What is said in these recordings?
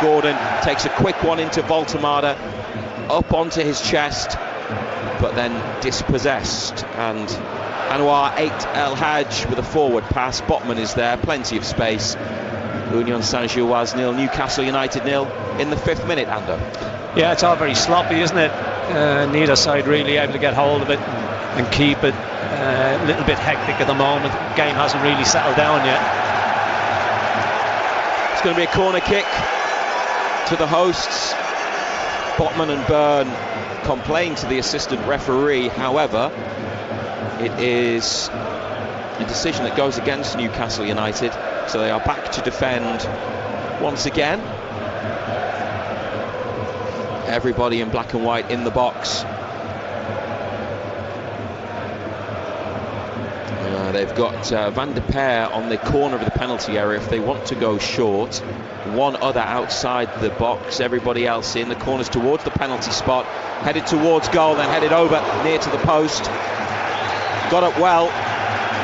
Gordon takes a quick one into Voltemada, up onto his chest, but then dispossessed. And Anwar El Hadj with a forward pass. Botman is there, plenty of space. Union Saint-Gilloise 0, Newcastle United 0 in the 5th minute, Ando. Yeah, it's all very sloppy, isn't it? Neither side really able to get hold of it and keep it. A little bit hectic at the moment. The game hasn't really settled down yet. It's going to be a corner kick to the hosts. Botman and Byrne complain to the assistant referee. However, it is a decision that goes against Newcastle United, so they are back to defend once again. Everybody in black and white in the box. They've got Van der Peer on the corner of the penalty area if they want to go short. One other outside the box, everybody else in the corners towards the penalty spot, headed towards goal, then headed over near to the post. Got up well.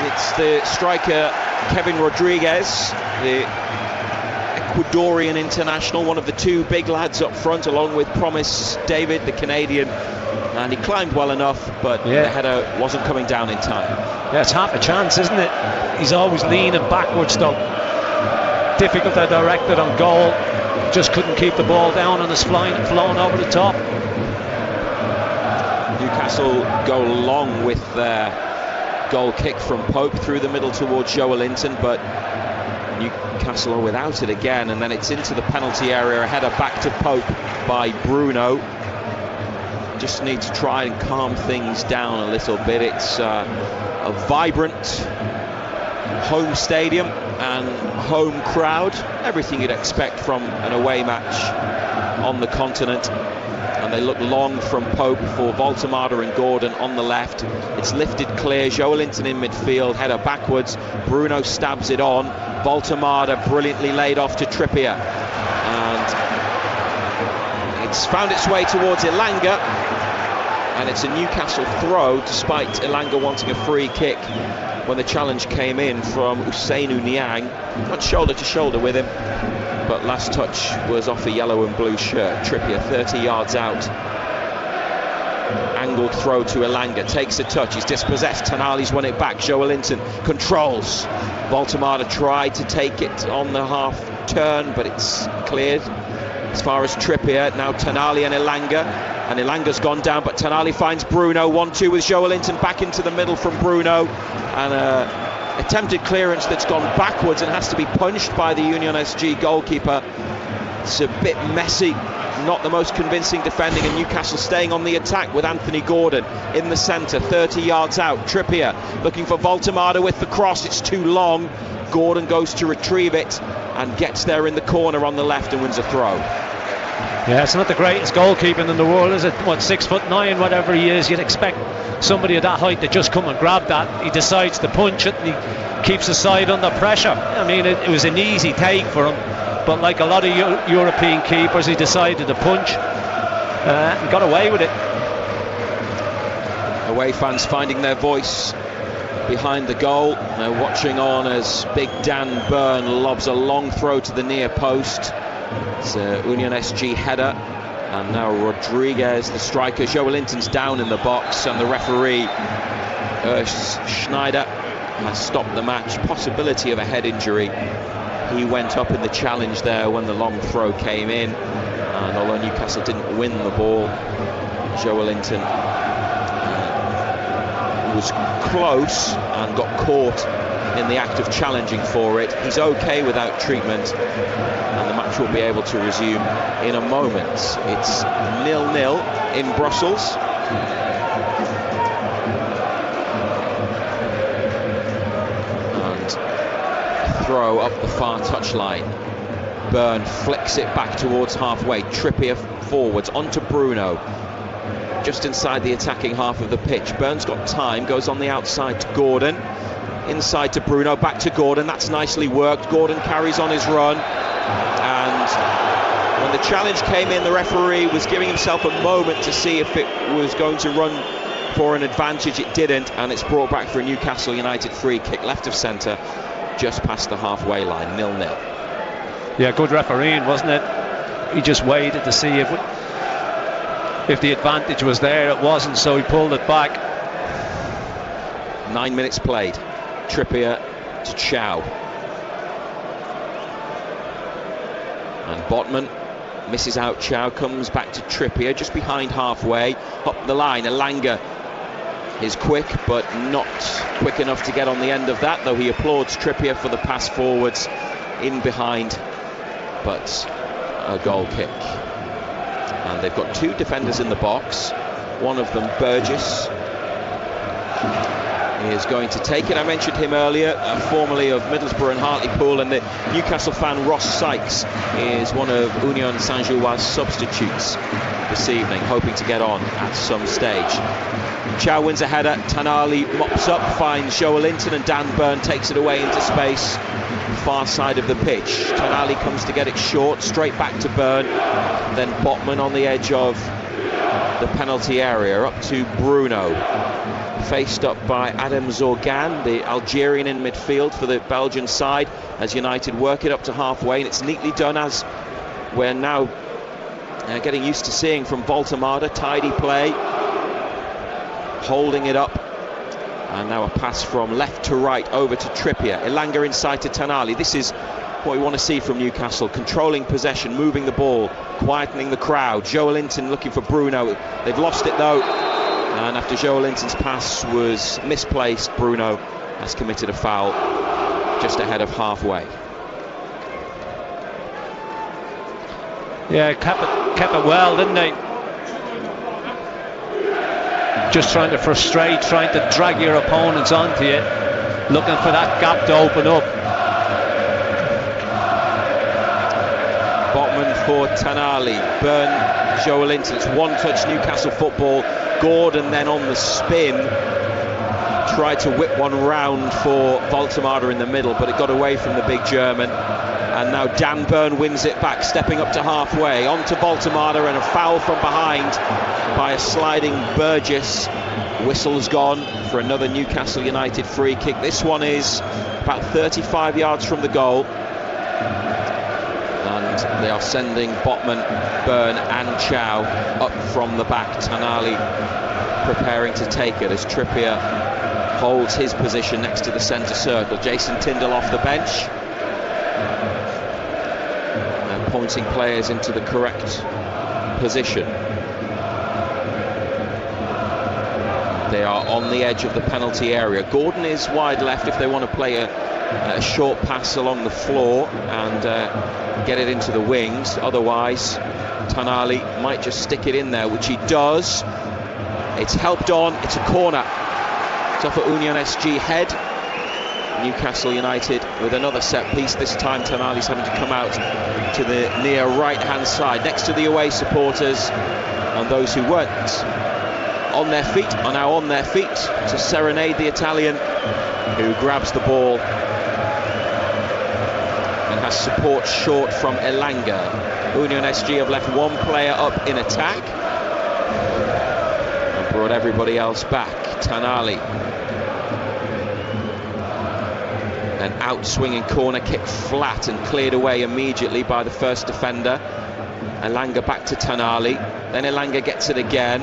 It's the striker Kevin Rodriguez, the Ecuadorian international, one of the two big lads up front, along with Promise David, the Canadian. And he climbed well enough, but the header wasn't coming down in time. Yeah, it's half a chance, isn't it? He's always leaning backwards though. Difficult to direct it on goal. Just couldn't keep the ball down and it's flown over the top. Newcastle go long with their goal kick from Pope through the middle towards Joelinton, but Newcastle are without it again, and then it's into the penalty area. A header back to Pope by Bruno. Just need to try and calm things down a little bit. It's a vibrant home stadium and home crowd, everything you'd expect from an away match on the continent. And they look long from Pope for Voltemada and Gordon on the left. It's lifted clear, Joelinton in midfield, header backwards. Bruno stabs it on. Voltemada brilliantly laid off to Trippier. And it's found its way towards Elanga. And it's a Newcastle throw, despite Elanga wanting a free kick when the challenge came in from Ousseynou Niang. Not shoulder to shoulder with him, but last touch was off a yellow and blue shirt. Trippier 30 yards out. Angled throw to Elanga, takes a touch, he's dispossessed. Tonali's won it back. Joelinton controls. Voltemada tried to take it on the half turn, but it's cleared. As far as Trippier, now Tonali and Elanga. And Elanga's gone down, but Tonali finds Bruno. 1-2 with Joelinton, back into the middle from Bruno. And attempted clearance that's gone backwards and has to be punched by the Union SG goalkeeper. It's a bit messy, not the most convincing defending, and Newcastle staying on the attack with Anthony Gordon in the centre, 30 yards out. Trippier looking for Voltemada with the cross. It's too long. Gordon goes to retrieve it and gets there in the corner on the left and wins a throw. Yeah, it's not the greatest goalkeeping in the world, is it? What, 6'9", whatever he is? You'd expect somebody of that height to just come and grab that. He decides to punch it and he keeps the side under pressure. I mean, it was an easy take for him, but like a lot of European keepers, he decided to punch and got away with it. Away fans finding their voice behind the goal. They're watching on as Big Dan Byrne lobs a long throw to the near post. It's a Union SG header, and now Rodriguez, the striker. Joelinton's down in the box, and the referee Schneider has stopped the match. Possibility of a head injury. He went up in the challenge there when the long throw came in, and although Newcastle didn't win the ball, Joelinton was close and got caught in the act of challenging for it. He's okay without treatment, and the match will be able to resume in a moment. It's 0-0 in Brussels. And throw up the far touchline. Byrne flicks it back towards halfway. Trippier forwards onto Bruno, just inside the attacking half of the pitch. Byrne's got time, goes on the outside to Gordon. Inside to Bruno, back to Gordon. That's nicely worked. Gordon carries on his run, and when the challenge came in, the referee was giving himself a moment to see if it was going to run for an advantage. It didn't, and it's brought back for a Newcastle United free kick, left of centre, just past the halfway line. 0-0. Yeah, good refereeing, wasn't it? he just waited to see if the advantage was there. It wasn't, so he pulled it back. 9 minutes played. Trippier to Chow. And Botman misses out Chow, comes back to Trippier, just behind halfway, up the line. Elanga is quick, but not quick enough to get on the end of that, though he applauds Trippier for the pass forwards in behind, but a goal kick. And they've got 2 defenders in the box, one of them Burgess. He is going to take it. I mentioned him earlier, formerly of Middlesbrough and Hartlepool, and the Newcastle fan Ross Sykes is one of Union Saint-Gilloise's substitutes this evening, hoping to get on at some stage. Chow wins a header, Tanali mops up, finds Joelinton, and Dan Burn takes it away into space, far side of the pitch. Tanali comes to get it short, straight back to Burn, then Botman on the edge of the penalty area, up to Bruno. Faced up by Adam Zorgan, the Algerian in midfield for the Belgian side, as United work it up to halfway, and it's neatly done, as we're now getting used to seeing from Voltemada. Tidy play, holding it up, and now a pass from left to right over to Trippier. Elanga inside to Tanali. This is what we want to see from Newcastle, controlling possession, moving the ball, quietening the crowd. Joelinton looking for Bruno, they've lost it though. And after Joelinton's pass was misplaced, Bruno has committed a foul just ahead of halfway. Yeah, kept it well, didn't they? Just trying to frustrate, trying to drag your opponents onto you, looking for that gap to open up. Botman for Tanali, Burn, Joelinton. It's one-touch Newcastle football. Gordon then on the spin tried to whip one round for Voltemada in the middle, but it got away from the big German. And now Dan Burn wins it back, stepping up to halfway, on to Voltemada, and a foul from behind by a sliding Burgess. Whistle's gone for another Newcastle United free kick. This one is about 35 yards from the goal. And they are sending Botman, Burn and Chow up from the back. Tanali preparing to take it as Trippier holds his position next to the centre circle. Jason Tindall off the bench and pointing players into the correct position. They are on the edge of the penalty area. Gordon is wide left if they want to play a short pass along the floor and get it into the wings. Otherwise, Tanali might just stick it in there, which he does. It's helped on. It's a corner. It's off at Union SG head. Newcastle United with another set piece. This time Tanali's having to come out to the near right-hand side, next to the away supporters, and those who weren't on their feet are now on their feet to serenade the Italian, who grabs the ball and has support short from Elanga. Union SG have left one player up in attack and brought everybody else back. Tanali, an out-swinging corner kick flat and cleared away immediately by the first defender. Elanga back to Tanali, then Elanga gets it again,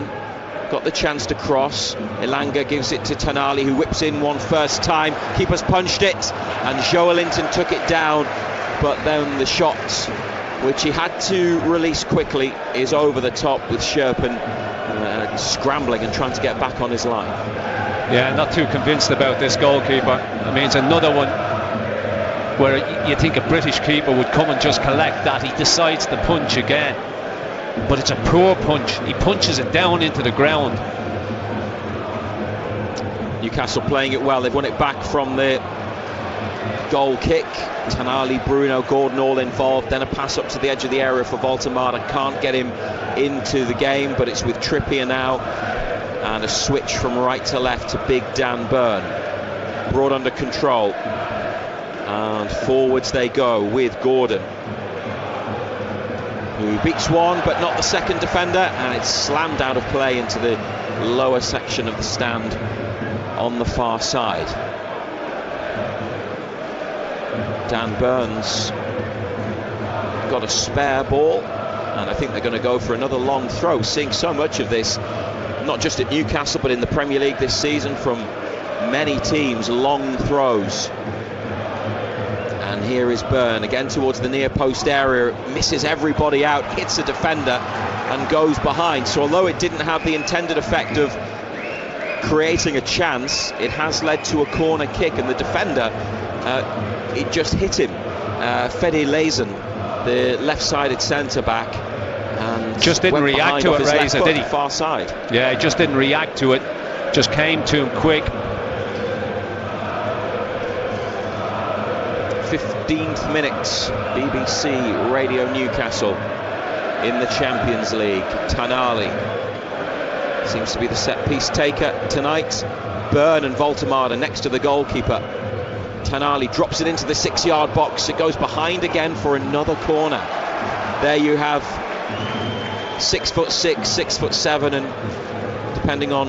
got the chance to cross. Elanga gives it to Tanali, who whips in one first time. Keeper's punched it, and Joelinton took it down, but then the shot, which he had to release quickly, is over the top with Sherpen scrambling and trying to get back on his line. Yeah, not too convinced about this goalkeeper. I mean, it's another one where you think a British keeper would come and just collect that. He decides to punch again, but it's a poor punch. He punches it down into the ground. Newcastle playing it well. They've won it back from the goal kick. Tanali, Bruno, Gordon all involved. Then a pass up to the edge of the area for Voltemada. Can't get him into the game, but it's with Trippier now. And a switch from right to left to big Dan Burn. Brought under control. And forwards they go with Gordon, who beats one but not the second defender, and it's slammed out of play into the lower section of the stand on the far side. Dan Burns got a spare ball and I think they're going to go for another long throw. Seeing so much of this, not just at Newcastle but in the Premier League this season from many teams, long throws. And here is Byrne again towards the near post area, misses everybody out, hits a defender and goes behind. So although it didn't have the intended effect of creating a chance, it has led to a corner kick, and the defender, it just hit him. Fede Lezen, the left-sided centre-back, and just didn't react to it, Razor, did he? Far side. Yeah, he just didn't react to it, just came to him quick. 15th minute, BBC Radio Newcastle in the Champions League. Tonali seems to be the set-piece taker tonight. Byrne and Voltemade next to the goalkeeper. Tonali drops it into the 6-yard box. It goes behind again for another corner. There you have 6'6", 6'7", and depending on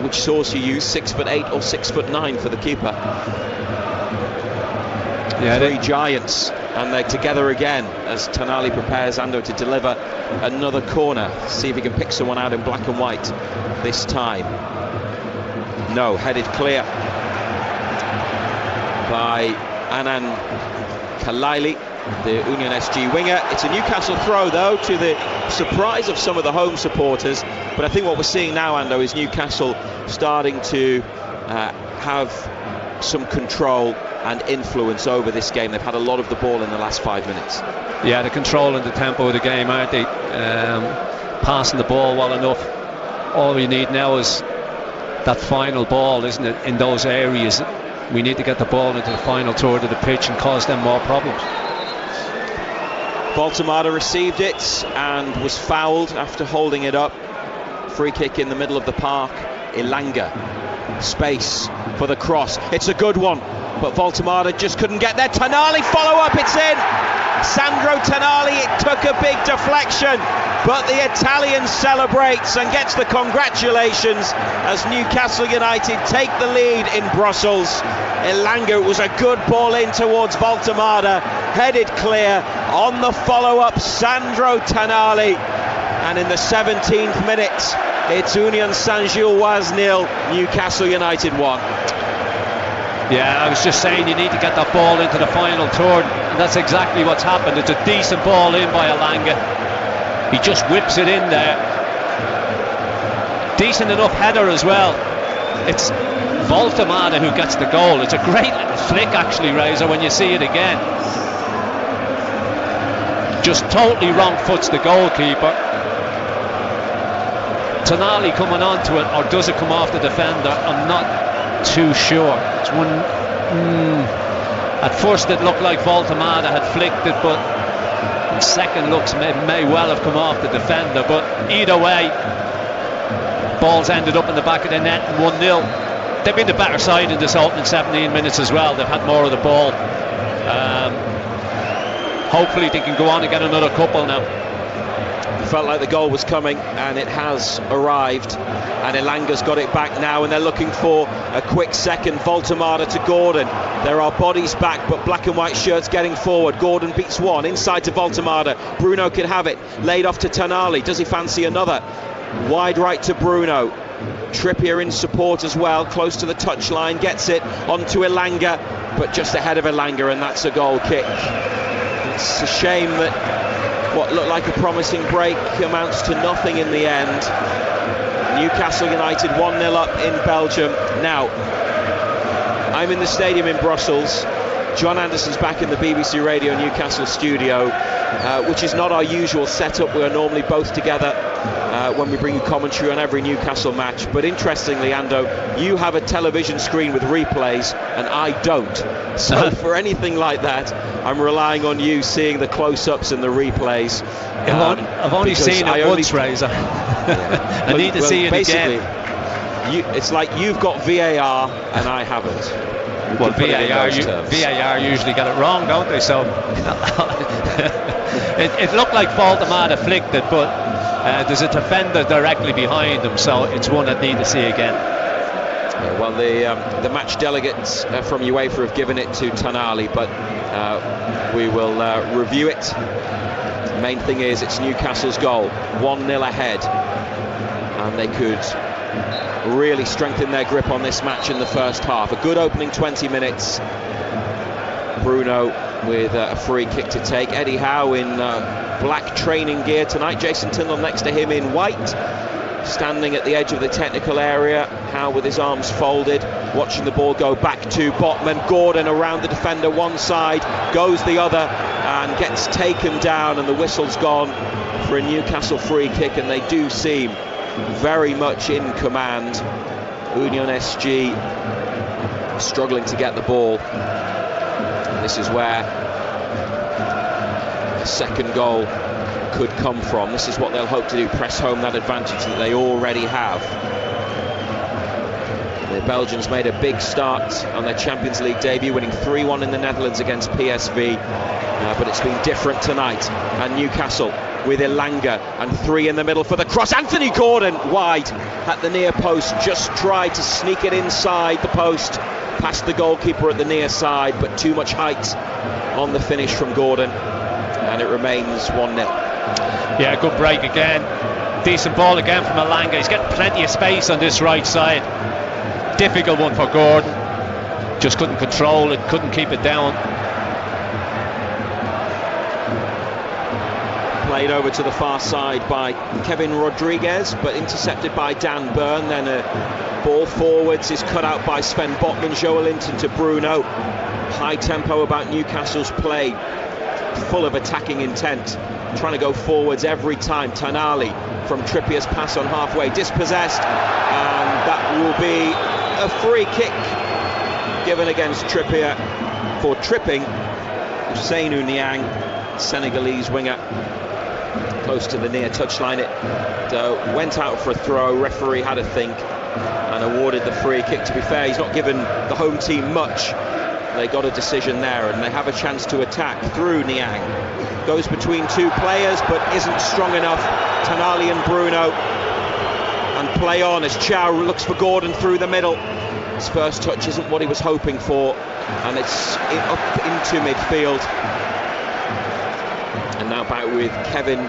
which source you use, 6'8" or 6'9" for the keeper. Yeah, three giants, and they're together again as Tonali prepares Ando to deliver another corner. See if he can pick someone out in black and white this time. No, headed clear by Anan Kalaili, the Union SG winger. It's a Newcastle throw though, to the surprise of some of the home supporters. But I think what we're seeing now, Ando, is Newcastle starting to have some control and influence over this game. They've had a lot of the ball in the last 5 minutes. Yeah, the control and the tempo of the game, aren't they? Passing the ball well enough. All we need now is that final ball, isn't it, in those areas. We need to get the ball into the final third of the pitch and cause them more problems. Voltemade received it and was fouled after holding it up. Free kick in the middle of the park. Elanga, space for the cross. It's a good one, but Voltemade just couldn't get there. Tonali, follow up, it's in. Sandro Tonali, it took a big deflection, but the Italian celebrates and gets the congratulations as Newcastle United take the lead in Brussels. Elanga, it was a good ball in towards Voltemade, headed clear. On the follow-up, Sandro Tonali, and in the 17th minute, it's Union Saint-Gilloise 0, Newcastle United 1. Yeah, I was just saying you need to get that ball into the final third, and that's exactly what's happened. It's a decent ball in by Elanga. He just whips it in there. Decent enough header as well. It's Voltemade who gets the goal. It's a great little flick actually, Razor, when you see it again. Just totally wrong foots the goalkeeper. Tonali coming onto it, or does it come off the defender? I'm not too sure. It's one. At first it looked like Voltemade had flicked it, but in second looks may well have come off the defender. But either way, ball's ended up in the back of the net and 1-0. They've been the better side in this opening 17 minutes as well. They've had more of the ball. Hopefully they can go on and get another couple now. Felt like the goal was coming, and it has arrived, and Elanga's got it back now, and they're looking for a quick second. Voltemade to Gordon. There are bodies back, but black and white shirts getting forward. Gordon beats one, inside to Voltemade. Bruno can have it, laid off to Tonali. Does he fancy another? Wide right to Bruno. Trippier in support as well, close to the touchline, gets it onto Elanga, but just ahead of Elanga, and that's a goal kick. It's a shame that what looked like a promising break amounts to nothing in the end. Newcastle United 1-0 up in Belgium. Now, I'm in the stadium in Brussels. John Anderson's back in the BBC Radio Newcastle studio, which is not our usual setup. We are normally both together when we bring you commentary on every Newcastle match. But interestingly, Ando, you have a television screen with replays and I don't. So for anything like that, I'm relying on you seeing the close-ups and the replays. I've only seen it once, Razor. I need to see it again. It's like you've got VAR and I haven't. Well, VAR usually get it wrong, don't they? So it looked like Voltemade flicked it, but there's a defender directly behind him, so it's one that need to see again. Yeah, well, the match delegates from UEFA have given it to Tonali, but we will review it Main thing is it's Newcastle's goal, 1-0 ahead, and they could really strengthen their grip on this match in the first half. A good opening 20 minutes. Bruno with a free kick to take. Eddie Howe in black training gear tonight. Jason Tindall next to him in white, standing at the edge of the technical area. Howe with his arms folded, watching the ball go back to Botman. Gordon around the defender one side, goes the other and gets taken down, and the whistle's gone for a Newcastle free kick, and they do seem very much in command. Union SG struggling to get the ball. And this is where the second goal could come from. This is what they'll hope to do, press home that advantage that they already have. The Belgians made a big start on their Champions League debut, winning 3-1 in the Netherlands against PSV, but it's been different tonight. And Newcastle with Elanga, and 3 in the middle for the cross. Anthony Gordon wide at the near post, just tried to sneak it inside the post, past the goalkeeper at the near side, but too much height on the finish from Gordon, and it remains 1-0. Yeah, good break again. Decent ball again from Elanga. He's getting plenty of space on this right side. Difficult one for Gordon. Just couldn't control it, couldn't keep it down. Played over to the far side by Kevin Rodriguez, but intercepted by Dan Burn. Then a ball forwards is cut out by Sven Botman. Joelinton to Bruno. High tempo about Newcastle's play, full of attacking intent, trying to go forwards every time. Tonali from Trippier's pass on halfway, dispossessed, and that will be a free kick given against Trippier for tripping Ousseynou Niang, Senegalese winger, close to the near touchline. It went out for a throw. Referee had a think and awarded the free kick. To be fair, he's not given the home team much. They got a decision there, and they have a chance to attack through Niang. Goes between two players but isn't strong enough. Tonali and Bruno, and play on as Chow looks for Gordon through the middle. His first touch isn't what he was hoping for, and it's up into midfield. And now back with Kevin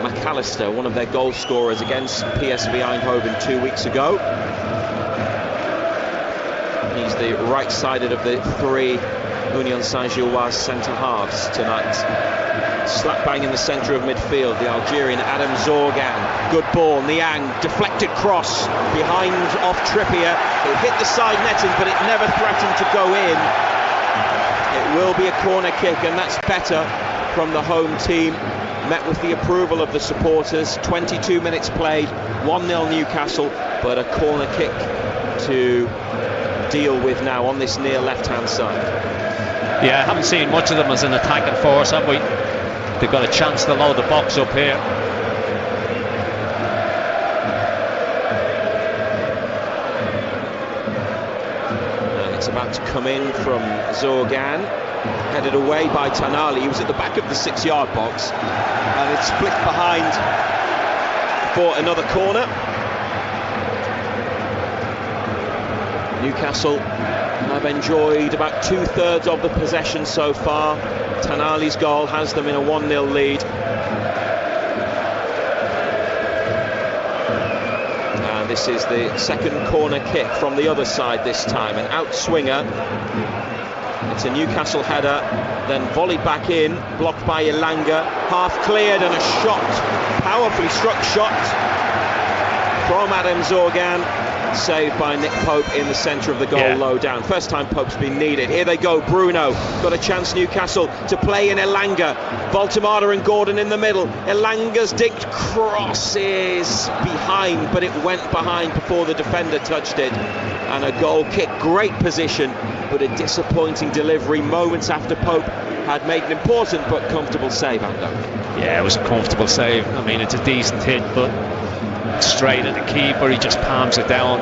McAllister, one of their goal scorers against PSV Eindhoven 2 weeks ago. He's the right-sided of the 3 Union Saint-Gilloise centre-halves tonight. Slap bang in the centre of midfield, the Algerian Adam Zorgan. Good ball, Niang, deflected cross behind off Trippier. It hit the side netting, but it never threatened to go in. It will be a corner kick, and that's better from the home team, met with the approval of the supporters. 22 minutes played, 1-0 Newcastle, but a corner kick to deal with now on this near left-hand side. Yeah, haven't seen much of them as an attacking force, have we? They've got a chance to load the box up here. And it's about to come in from Zorgan, headed away by Tonali. He was at the back of the 6-yard box, and it's flicked behind for another corner. Newcastle have enjoyed about 2/3 of the possession so far. Tonali's goal has them in a 1-0 lead. And this is the second corner kick from the other side this time. An outswinger. It's a Newcastle header, then volleyed back in, blocked by Elanga, half cleared, and a shot, powerfully struck shot from Adam Zorgan, saved by Nick Pope in the centre of the goal, low down. First time Pope's been needed. Here they go, Bruno, got a chance Newcastle to play in Elanga. Voltemada and Gordon in the middle. Elanga's dinked cross is behind, but it went behind before the defender touched it. And a goal kick, great position, but a disappointing delivery moments after Pope had made an important but comfortable save, Ando. Yeah, it was a comfortable save. I mean, it's a decent hit, but straight at the keeper, he just palms it down.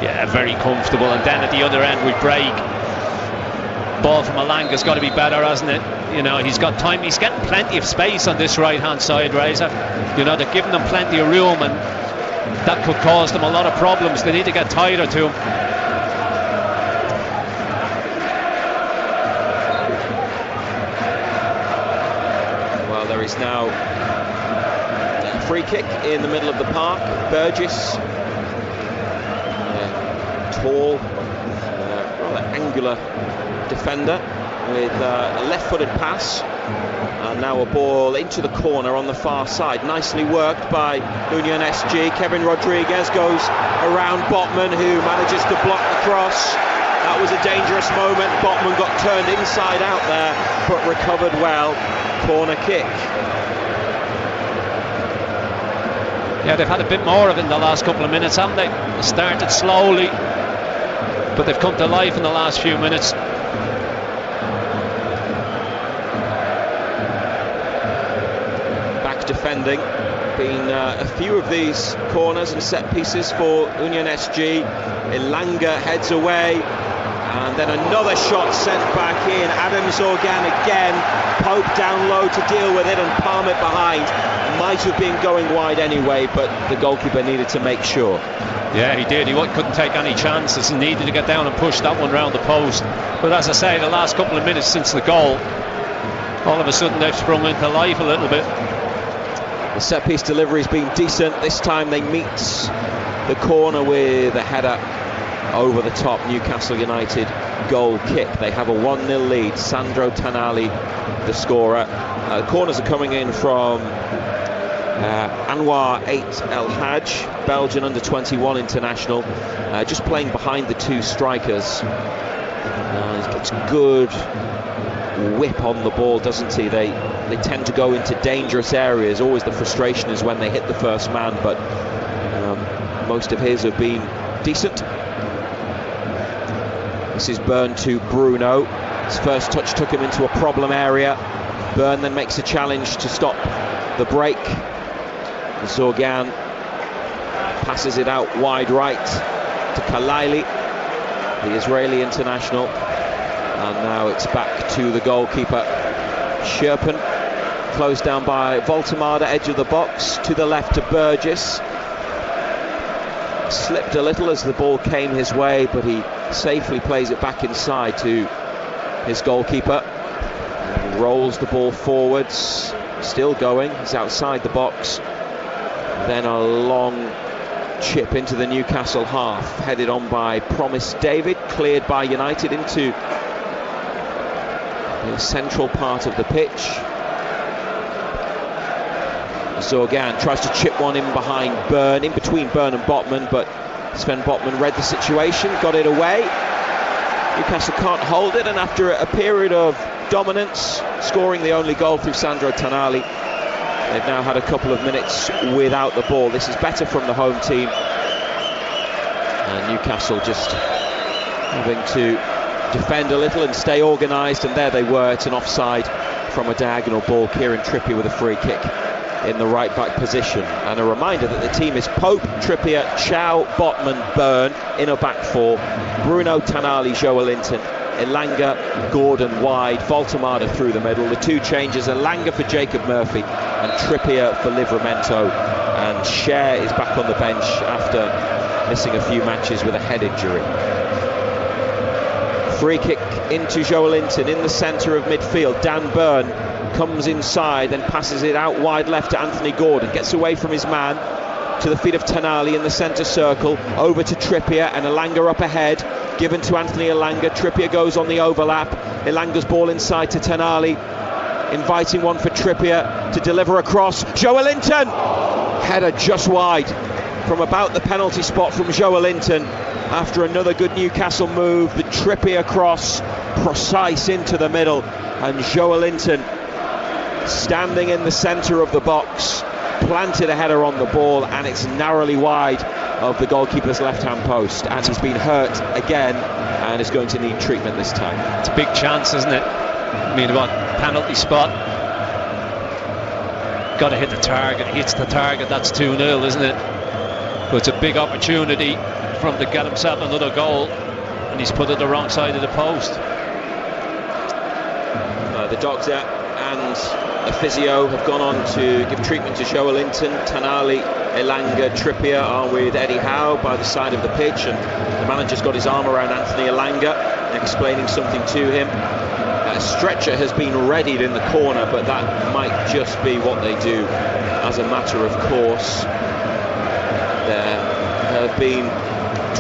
Yeah, very comfortable. And then at the other end we break. Ball from Elanga's got to be better, hasn't it? You know, he's got time, he's getting plenty of space on this right hand side, Razor. You know, they're giving them plenty of room, and that could cause them a lot of problems. They need to get tighter to him. Well, there is is now a free kick in the middle of the park. Burgess, tall, rather angular defender with a left-footed pass. And now a ball into the corner on the far side. Nicely worked by Union SG. Kevin Rodriguez goes around Botman, who manages to block the cross. That was a dangerous moment. Botman got turned inside out there, but recovered well. Corner kick. Yeah, they've had a bit more of it in the last couple of minutes, haven't they? They started slowly, but they've come to life in the last few minutes. Defending, been a few of these corners and set pieces for Union SG. Elanga heads away, and then another shot sent back in. Adams Organ again. Pope down low to deal with it and palm it behind. Might have been going wide anyway, but the goalkeeper needed to make sure. Yeah, he did. He couldn't take any chances. He needed to get down and push that one round the post. But as I say, the last couple of minutes since the goal, all of a sudden they've sprung into life a little bit. The set-piece delivery's been decent. This time they meet the corner with a header over the top. Newcastle United goal kick. They have a 1-0 lead. Sandro Tonali, the scorer. The corners are coming in from Anwar 8 El Hadj, Belgian under-21 international, just playing behind the two strikers. He gets good whip on the ball, doesn't he? They tend to go into dangerous areas. Always the frustration is when they hit the first man, but most of his have been decent. This is Byrne to Bruno. His first touch took him into a problem area. Byrne then makes a challenge to stop the break. Zorgan passes it out wide right to Kalaili, the Israeli international. And now it's back to the goalkeeper, Sherpen. Closed down by Voltemade, edge of the box, to the left to Burgess. Slipped a little as the ball came his way, but he safely plays it back inside to his goalkeeper. Rolls the ball forwards, still going, he's outside the box. Then a long chip into the Newcastle half, headed on by Promise David, cleared by United into the central part of the pitch. Zorgan tries to chip one in behind Byrne, in between Byrne and Botman, but Sven Botman read the situation, got it away. Newcastle can't hold it, and after a period of dominance, scoring the only goal through Sandro Tonali, they've now had a couple of minutes without the ball. This is better from the home team, and Newcastle just having to defend a little and stay organised, and there they were. It's an offside from a diagonal ball. Kieran Trippier with a free kick in the right back position, and a reminder that the team is Pope, Trippier, Chow, Botman, Byrne in a back four, Bruno, Tonali, Joelinton, Elanga, Gordon wide, Voltemade through the middle. The two changes, Elanga for Jacob Murphy and Trippier for Livramento, and Cher is back on the bench after missing a few matches with a head injury. Free kick into Joelinton in the centre of midfield. Dan Byrne comes inside, then passes it out wide left to Anthony Gordon, gets away from his man to the feet of Tonali in the centre circle, over to Trippier, and Elanga up ahead, given to Anthony Elanga. Trippier goes on the overlap, Elanga's ball inside to Tonali, inviting one for Trippier to deliver across. Joelinton, header just wide from about the penalty spot from Joelinton. After another good Newcastle move, the Trippier cross, precise into the middle, and Joelinton standing in the centre of the box, planted a header on the ball, and it's narrowly wide of the goalkeeper's left-hand post, and he's been hurt again and is going to need treatment this time. It's a big chance, isn't it? I mean, what, penalty spot, got to hit the target, hits the target, that's 2-0, isn't it? But it's a big opportunity for him to get himself another goal, and he's put it the wrong side of the post. The doctor and a physio have gone on to give treatment to Joelinton. Tonali, Elanga, Trippier are with Eddie Howe by the side of the pitch, and the manager's got his arm around Anthony Elanga, explaining something to him. A stretcher has been readied in the corner, but that might just be what they do as a matter of course. There have been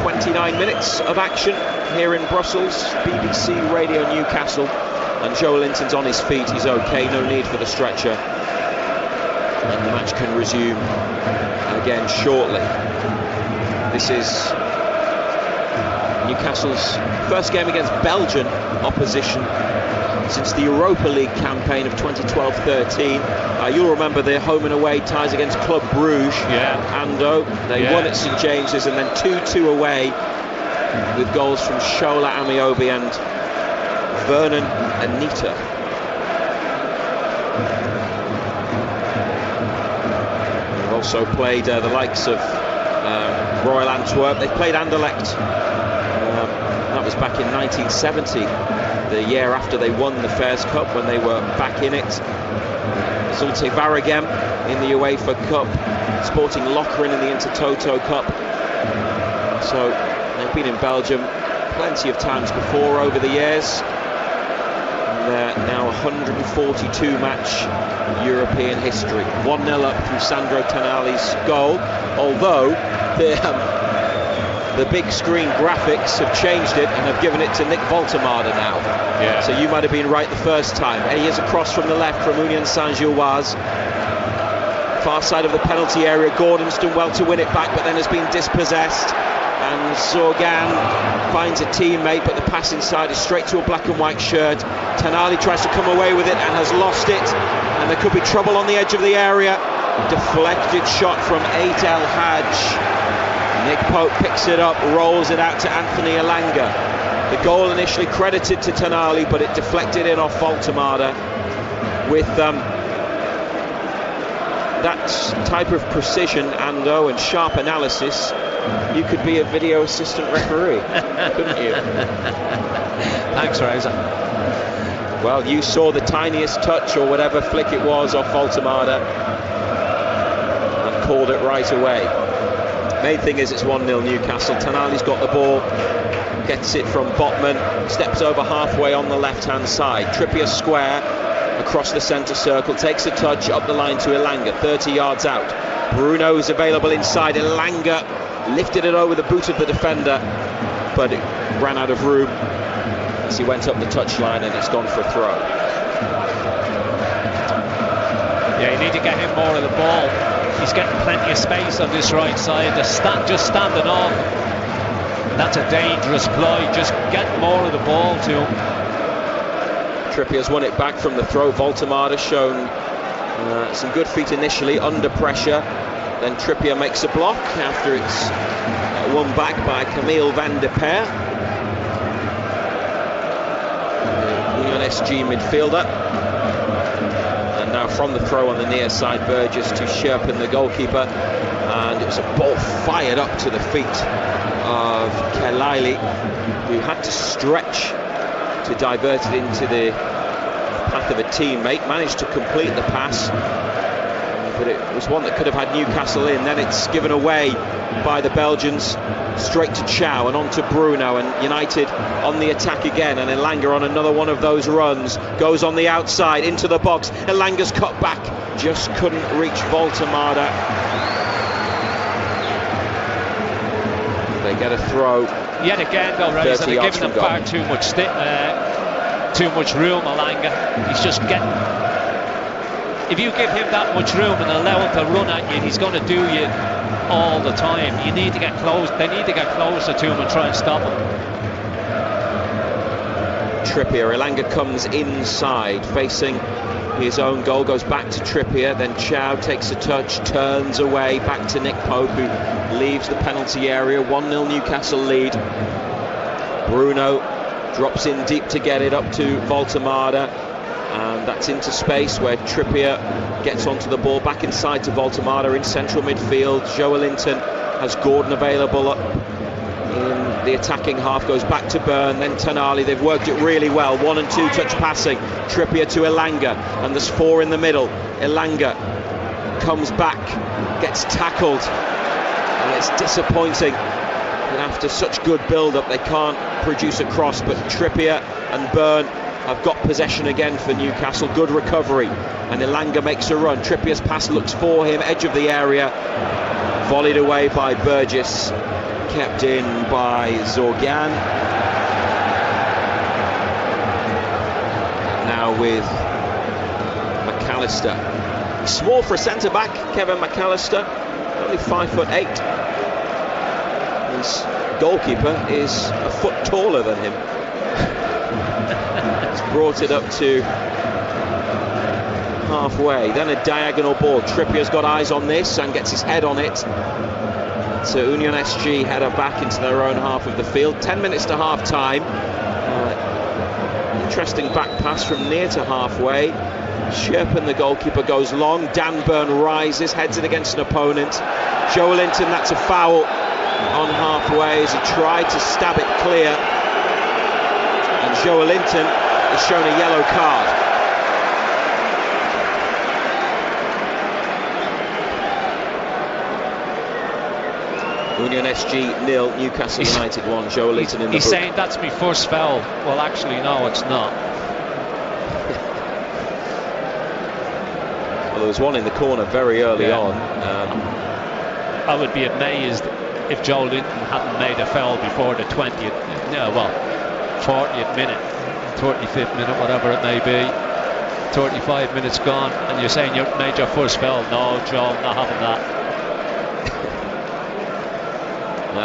29 minutes of action here in Brussels, BBC Radio Newcastle, and Joe Linton's on his feet, he's okay, no need for the stretcher, and the match can resume again shortly. This is Newcastle's first game against Belgian opposition since the Europa League campaign of 2012-13. You'll remember their home and away ties against Club Brugge. Ando, they won at St James's, and then 2-2 away with goals from Shola Amiobi and Vernon Anita. They've also played the likes of Royal Antwerp. They played Anderlecht. That was back in 1970, the year after they won the Fairs Cup, when they were back in it. Zulte Waregem in the UEFA Cup, Sporting Lokeren in the Intertoto Cup. So they've been in Belgium plenty of times before over the years. And they're now 142 match European history. 1-0 up through Sandro Tonali's goal, although the big screen graphics have changed it and have given it to Nick Voltemade now. So you might have been right the first time. Here's a cross from the left from Union Saint-Gilloise. Far side of the penalty area. Gordon's done well to win it back, but then has been dispossessed. And Zorgan finds a teammate, but the pass inside is straight to a black and white shirt. Tonali tries to come away with it and has lost it. And there could be trouble on the edge of the area. Deflected shot from Eid El Hadj. Nick Pope picks it up, rolls it out to Anthony Elanga. The goal initially credited to Tonali, but it deflected in off Voltemade. With that type of precision, Ando, and sharp analysis, you could be a video assistant referee, couldn't you? Thanks, Rosa. Well, you saw the tiniest touch or whatever flick it was off Voltemade and called it right away. Main thing is it's 1-0 Newcastle. Tonali's got the ball, gets it from Botman, steps over halfway on the left-hand side. Trippier square across the centre circle, takes a touch up the line to Elanga, 30 yards out. Bruno's available inside. Elanga lifted it over the boot of the defender, but it ran out of room as he went up the touchline, and it's gone for a throw. Yeah, you need to get him more of the ball. He's getting plenty of space on this right side. Just standing off. That's a dangerous ploy. Just get more of the ball to him. Trippier's won it back from the throw. Voltemade has shown some good feet initially under pressure. Then Trippier makes a block after it's won back by Camille van der Peer, the Union SG midfielder. And now from the throw on the near side, Burgess to Sherpin, the goalkeeper, and it was a ball fired up to the feet of Kelaili, who had to stretch to divert it into the path of a teammate. Managed to complete the pass, but it was one that could have had Newcastle in. Then it's given away by the Belgians, straight to Chow and on to Bruno, and United on the attack again, and Elanga on another one of those runs, goes on the outside into the box. Elanga's cut back, just couldn't reach Voltemade. They get a throw. Yet again, though, right, so they're giving them far too much room. Elanga, he's just getting. If you give him that much room and allow him to run at you, he's going to do you all the time. You need to get close. They need to get closer to him and try and stop him. Trippier. Elanga comes inside, facing his own goal, goes back to Trippier, then Chow takes a touch, turns away, back to Nick Pope, who leaves the penalty area. 1-0 Newcastle lead. Bruno drops in deep to get it up to Voltemade, and that's into space where Trippier gets onto the ball, back inside to Voltemade in central midfield. Joelinton has Gordon available up in the attacking half, goes back to Byrne, then Tonali. They've worked it really well, 1 and 2 touch passing. Trippier to Elanga, and there's 4 in the middle. Elanga comes back, gets tackled, and it's disappointing that after such good build-up they can't produce a cross, but Trippier and Byrne have got possession again for Newcastle. Good recovery, and Elanga makes a run. Trippier's pass looks for him, edge of the area, volleyed away by Burgess, kept in by Zorgan. Now with McAllister. Small for a centre-back, Kevin McAllister, only 5'8". His goalkeeper is a foot taller than him. He's brought it up to halfway. Then a diagonal ball. Trippier's got eyes on this and gets his head on it. So Union SG header back into their own half of the field. 10 minutes to half-time. Interesting back pass from near to halfway. Sherpen, the goalkeeper, goes long. Dan Burn rises, heads it against an opponent. Joe Linton, that's a foul on halfway as he tried to stab it clear. And Joe Linton is shown a yellow card. Union SG 0, Newcastle United 1. Joe Linton in the book. He's saying that's my first foul. Well, actually, no, it's not. There was one in the corner very early on. I would be amazed if Joe Linton hadn't made a foul before the 40th minute, 35th minute, whatever it may be. 35 minutes gone, and you're saying you made your first foul. No, Joe, not having that.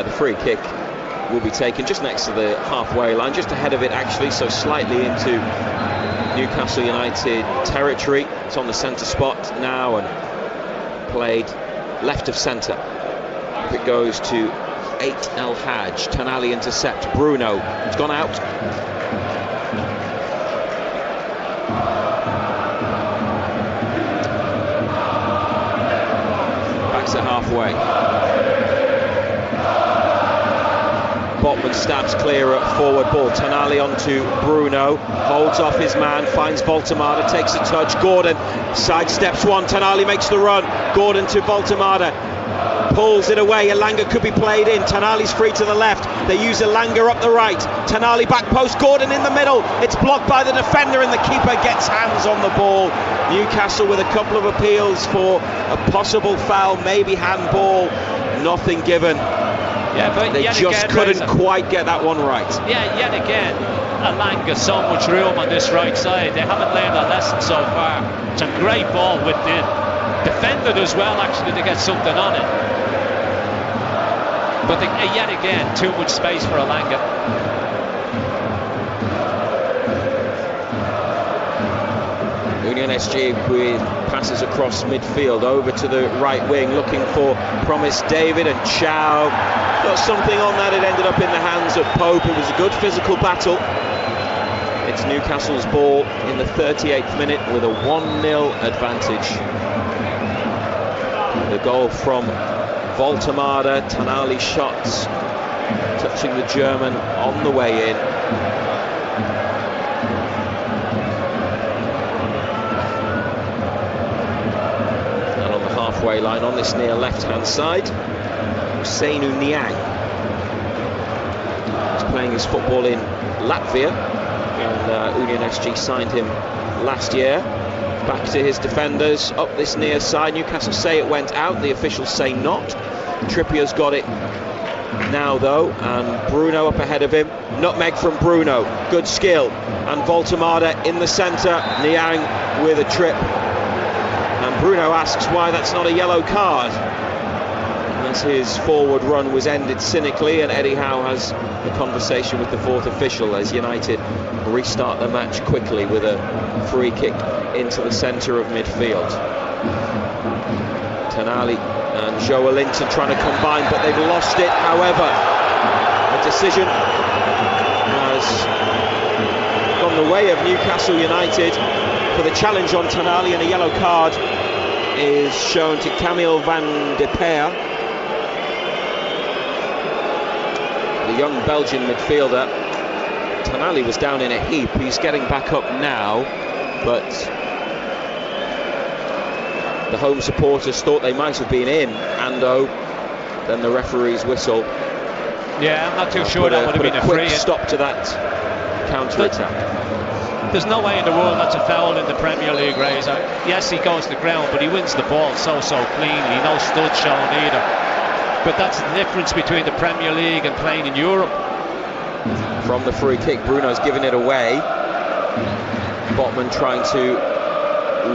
The free kick will be taken just next to the halfway line, just ahead of it actually, so slightly into Newcastle United territory. It's on the centre spot now and played left of centre. It goes to 8 El Hadj. Tonali intercept. Bruno, it's gone out. Back to halfway. Botman stabs clear at forward ball. Tonali onto Bruno, holds off his man, finds Voltemada, takes a touch. Gordon sidesteps one. Tonali makes the run. Gordon to Voltemada, pulls it away. Elanga could be played in. Tonali's free to the left. They use Elanga up the right. Tonali back post. Gordon in the middle. It's blocked by the defender, and the keeper gets hands on the ball. Newcastle with a couple of appeals for a possible foul, maybe handball. Nothing given. Yeah, but they just couldn't quite get that one right. Yeah, yet again, Elanga, so much room on this right side. They haven't learned a lesson so far. It's a great ball within. Defended as well, actually, to get something on it. But yet again, too much space for Elanga. Union SG with passes across midfield over to the right wing, looking for Promise David, and Chow got something on that. It ended up in the hands of Pope. It was a good physical battle. It's Newcastle's ball in the 38th minute with a 1-0 advantage. The goal from Voltemada. Tonali shots touching the German on the way in. Halfway line on this near left-hand side, Seinu Niang. He's playing his football in Latvia, and Union SG signed him last year. Back to his defenders up this near side. Newcastle say it went out, the officials say not. Trippier's got it now though, and Bruno up ahead of him. Nutmeg from Bruno, good skill, and Voltemada in the centre. Niang with a trip. And Bruno asks why that's not a yellow card, as his forward run was ended cynically, and Eddie Howe has a conversation with the fourth official as United restart the match quickly with a free kick into the centre of midfield. Tonali and Joe Linton trying to combine, but they've lost it. However, a decision has gone the way of Newcastle United for the challenge on Tonali, and a yellow card is shown to Camille van de Peer, the young Belgian midfielder. Tonali was down in a heap. He's getting back up now, but the home supporters thought they might have been in Ando. Then the referee's whistle. Yeah, I'm not too sure that would have been a free stop to that counter-attack. There's no way in the world that's a foul in the Premier League, Razor. Yes, he goes to the ground, but he wins the ball so cleanly. No stud shown either. But that's the difference between the Premier League and playing in Europe. From the free kick, Bruno's giving it away. Botman trying to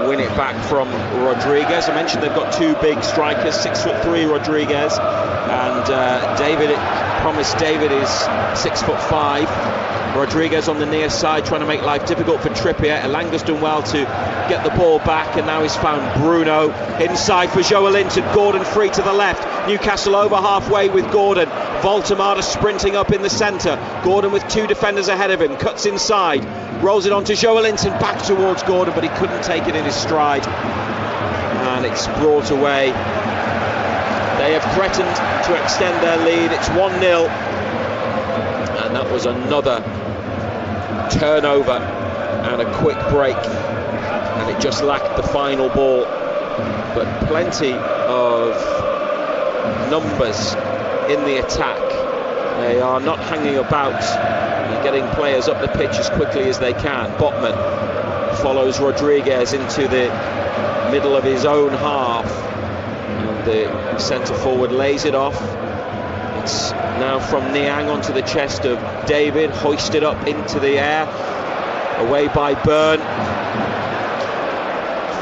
win it back from Rodriguez. I mentioned they've got two big strikers, 6'3" Rodriguez, and David. Promised David is 6'5". Rodriguez on the near side trying to make life difficult for Trippier. Elanga's done well to get the ball back, and now he's found Bruno inside for Joelinton. Gordon free to the left. Newcastle over halfway with Gordon. Voltemada sprinting up in the centre. Gordon with two defenders ahead of him, cuts inside, rolls it on to Joelinton, back towards Gordon, but he couldn't take it in his stride, and it's brought away. They have threatened to extend their lead. It's 1-0, and that was another turnover and a quick break, and it just lacked the final ball. But plenty of numbers in the attack. They are not hanging about. They're getting players up the pitch as quickly as they can. Botman follows Rodriguez into the middle of his own half. The centre forward lays it off. It's now from Niang onto the chest of David, hoisted up into the air, away by Byrne.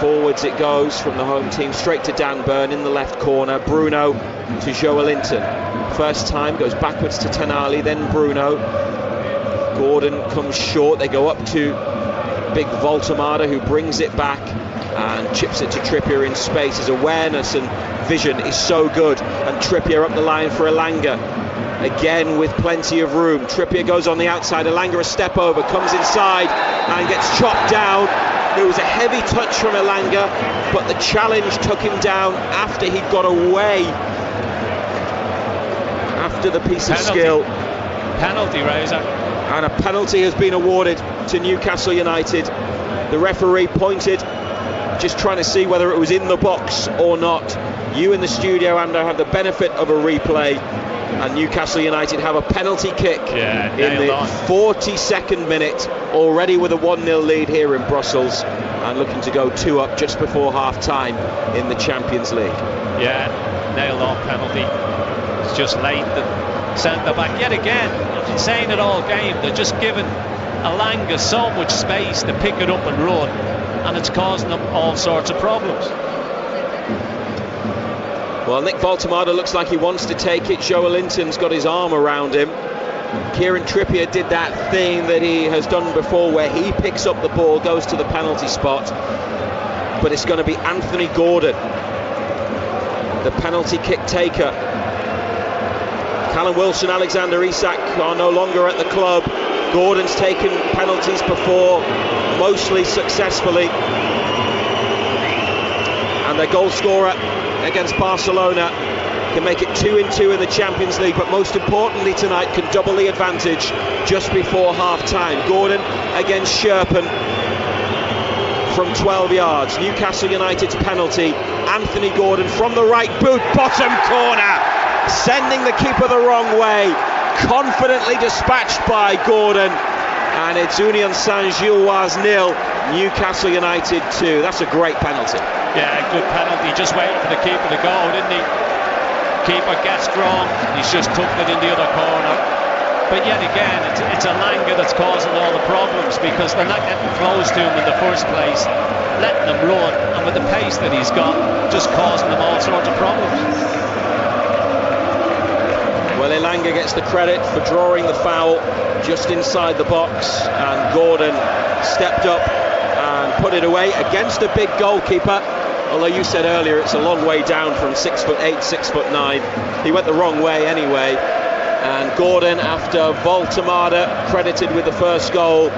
Forwards it goes from the home team, straight to Dan Byrne in the left corner. Bruno to Joelinton. First time goes backwards to Tonali, then Bruno. Gordon comes short. They go up to big Voltemada, who brings it back and chips it to Trippier in space. His awareness and vision is so good, and Trippier up the line for Elanga, again with plenty of room. Trippier goes on the outside, Elanga a step over, comes inside and gets chopped down. It was a heavy touch from Elanga, but the challenge took him down after he got away, after the piece of skill. Penalty, Razor. And a penalty has been awarded to Newcastle United. The referee pointed, just trying to see whether it was in the box or not. You in the studio, Ando, have the benefit of a replay, and Newcastle United have a penalty kick in the 42nd minute, already with a 1-0 lead here in Brussels, and looking to go 2 up just before half-time in the Champions League. Yeah, nailed on penalty. It's just late. The centre-back, yet again, I've been saying it all game, they're just giving Elanga so much space to pick it up and run, and it's causing them all sorts of problems. Well, Nick Voltemada looks like he wants to take it. Joelinton's got his arm around him. Kieran Trippier did that thing that he has done before, where he picks up the ball, goes to the penalty spot, but it's going to be Anthony Gordon, the penalty kick taker. Callum Wilson, Alexander Isak are no longer at the club. Gordon's taken penalties before, mostly successfully, and their goal scorer against Barcelona can make it 2-2 in the Champions League, but most importantly tonight can double the advantage just before half-time. Gordon against Sherpen from 12 yards. Newcastle United's penalty. Anthony Gordon from the right boot, bottom corner, sending the keeper the wrong way. Confidently dispatched by Gordon, and it's Union Saint-Gilloise 0, Newcastle United 2. That's a great penalty. Yeah, good penalty. Just waiting for the keeper to go, didn't he? Keeper gets wrong. He's just tucked it in the other corner. But yet again, it's Elanga that's causing all the problems, because they're not getting close to him in the first place, letting him run, and with the pace that he's got, just causing them all sorts of problems. Well, Elanga gets the credit for drawing the foul just inside the box, and Gordon stepped up and put it away against a big goalkeeper. Although you said earlier it's a long way down from 6'8", 6'9". He went the wrong way anyway. And Gordon, after Voltemada credited with the first goal,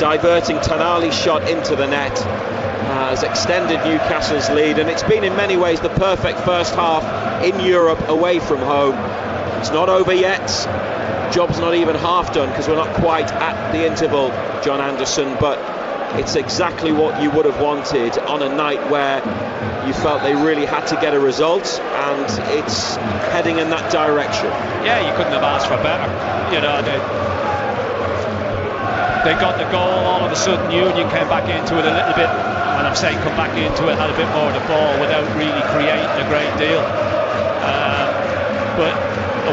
diverting Tonali's shot into the net, has extended Newcastle's lead. And it's been in many ways the perfect first half in Europe away from home. It's not over yet. Job's not even half done, because we're not quite at the interval, John Anderson, but it's exactly what you would have wanted on a night where you felt they really had to get a result, and it's heading in that direction. Yeah, you couldn't have asked for better. You know, they got the goal, all of a sudden Union came back into it a little bit, and I'm saying come back into it, had a bit more of the ball without really creating a great deal. But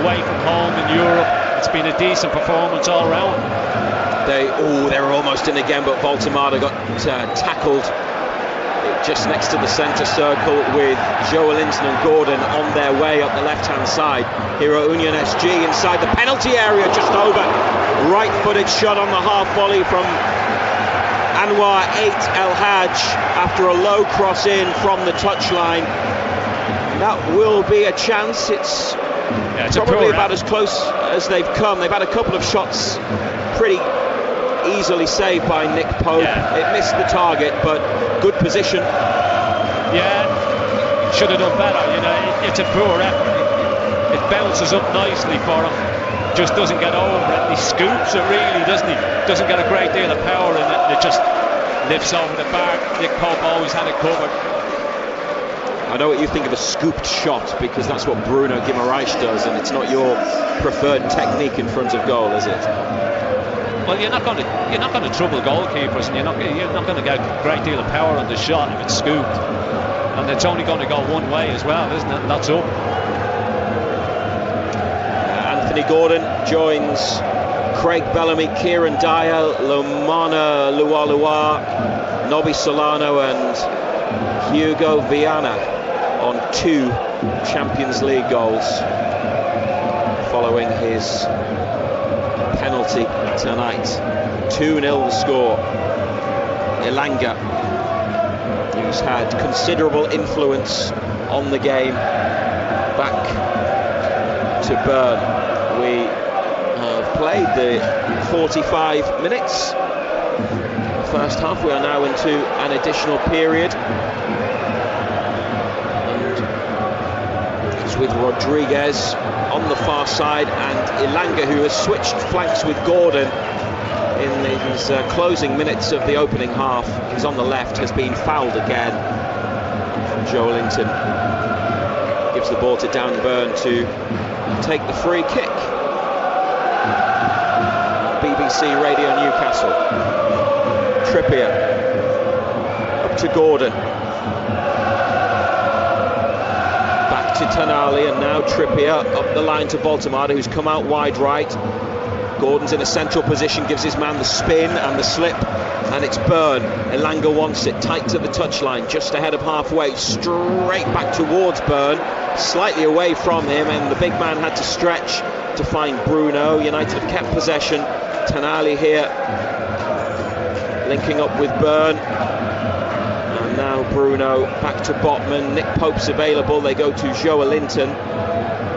away from home in Europe, it's been a decent performance all round. They were almost in again, but Voltemada got tackled just next to the centre circle with Joelinton and Gordon on their way up the left-hand side. Here are Union SG inside the penalty area, just over. Right-footed shot on the half volley from Anwar 8 El Hajj after a low cross in from the touchline. That will be a chance. It's probably about as close as they've come. They've had a couple of shots pretty easily saved by Nick Pope. It missed the target, but good position. Yeah, should have done better. You know, it's a poor effort. It bounces up nicely for him, just doesn't get over it. He scoops it really, doesn't he? Doesn't get a great deal of power in it. It just lifts over the bar. Nick Pope always had it covered. I know what you think of a scooped shot, because that's what Bruno Guimaraes does, and it's not your preferred technique in front of goal, is it? Well, you're not going to trouble goalkeepers, and you're not going to get a great deal of power on the shot if it's scooped, and it's only going to go one way as well, isn't it? And that's up. Anthony Gordon joins Craig Bellamy, Kieran Dyer, Lomana Lualua, Nobby Solano and Hugo Viana on 2 Champions League goals following his penalty tonight. 2-0 the score. Elanga, who's had considerable influence on the game, back to Byrne. We have played the 45 minutes. First half. We are now into an additional period. And it's with Rodriguez on the far side, and Elanga, who has switched flanks with Gordon in his closing minutes of the opening half, is on the left, has been fouled again. Joelinton gives the ball to Dan Byrne to take the free kick. BBC Radio Newcastle. Trippier up to Gordon. Back to Tonali, and now Trippier up the line to Voltemada, who's come out wide right. Gordon's in a central position, gives his man the spin and the slip, and it's Byrne. Elanga wants it, tight to the touchline, just ahead of halfway, straight back towards Byrne, slightly away from him, and the big man had to stretch to find Bruno. United have kept possession. Tonali here linking up with Byrne, and now Bruno back to Botman. Nick Pope's available. They go to Joelinton,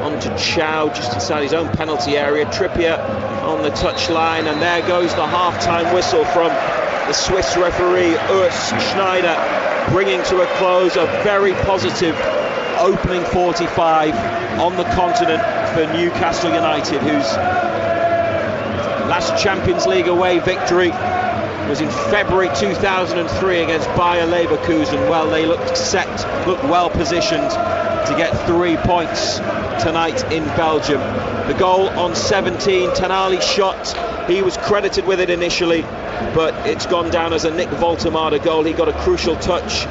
on to Chow just inside his own penalty area. Trippier on the touchline, and there goes the half-time whistle from the Swiss referee Urs Schneider, bringing to a close a very positive opening 45 on the continent for Newcastle United, whose last Champions League away victory was in February 2003 against Bayer Leverkusen. Well, they looked set, looked well positioned to get 3 points tonight in Belgium. The goal on 17, Tonali's shot, he was credited with it initially, but it's gone down as a Nick Voltemada goal. He got a crucial touch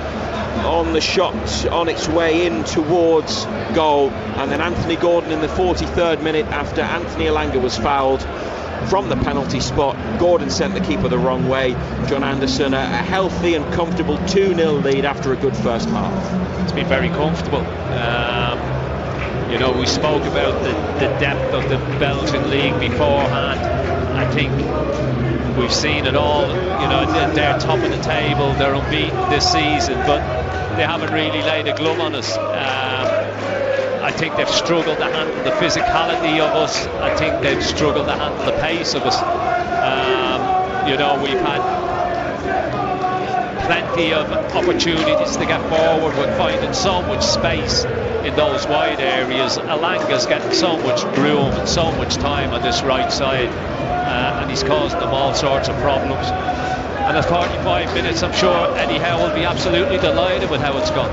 on the shot on its way in towards goal, and then Anthony Gordon in the 43rd minute, after Anthony Elanga was fouled from the penalty spot. Gordon sent the keeper the wrong way. John Anderson, a healthy and comfortable 2-0 lead after a good first half. It's been very comfortable. You know, we spoke about the depth of the Belgian league beforehand. I think we've seen it all. You know, they're top of the table, they're unbeaten this season, but they haven't really laid a glove on us. I think they've struggled to handle the physicality of us. I think they've struggled to handle the pace of us. You know, we've had plenty of opportunities to get forward. We're finding so much space in those wide areas. Elanga's getting so much room and so much time on this right side, and he's causing them all sorts of problems. And at 45 minutes, I'm sure Eddie Howe will be absolutely delighted with how it's gone.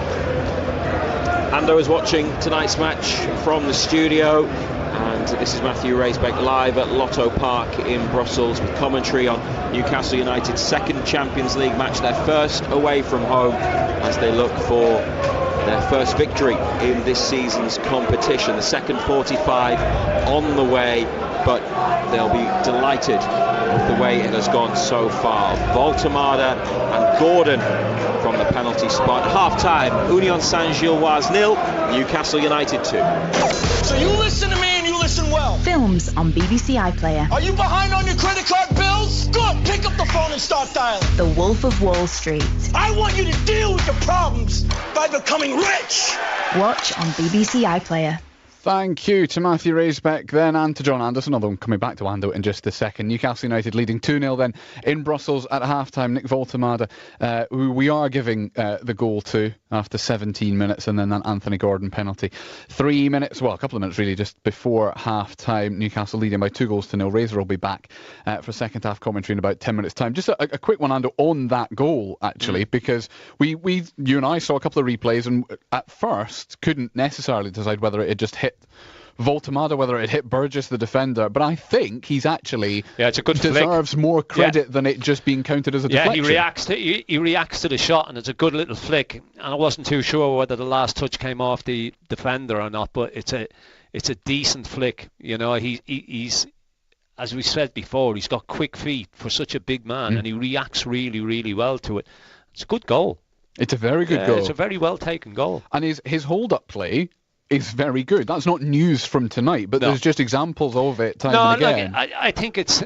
Ando is watching tonight's match from the studio, and And this is Matthew Raisbeck live at Lotto Park in Brussels with commentary on Newcastle United's second Champions League match, their first away from home, as they look for their first victory in this season's competition. The second 45 on the way, but they'll be delighted with the way it has gone so far. Voltemada and Gordon from the penalty spot. Half-time, Union Saint-Gilloise 0, Newcastle United 2. So you listen to me and you listen well. Films on BBC iPlayer. Are you behind on your credit card bills? Good. Pick up the phone and start dialing. The Wolf of Wall Street. I want you to deal with your problems by becoming rich. Watch on BBC iPlayer. Thank you to Matthew Raisbeck then, and to John Anderson, although I'm coming back to Ando in just a second. Newcastle United leading 2-0 then in Brussels at half-time. Nick Voltemada, who we are giving the goal to after 17 minutes, and then that Anthony Gordon penalty. 3 minutes, well, a couple of minutes really, just before half-time. Newcastle leading by 2-0. Razor will be back for second half commentary in about 10 minutes' time. Just a quick one, Ando, on that goal, actually, because you and I saw a couple of replays, and at first couldn't necessarily decide whether it had just hit Voltemada, whether it hit Burgess, the defender, but I think he's actually it's a good deserves flick. more credit than it just being counted as a deflection. He reacts to the shot, and it's a good little flick. And I wasn't too sure whether the last touch came off the defender or not, but it's a decent flick. You know, he's, as we said before, he's got quick feet for such a big man, and he reacts really, really well to it. It's a good goal. It's a very good goal. It's a very well taken goal. And his hold-up play is very good. That's not news from tonight, but there's just examples of it time and again. Look, I think it's,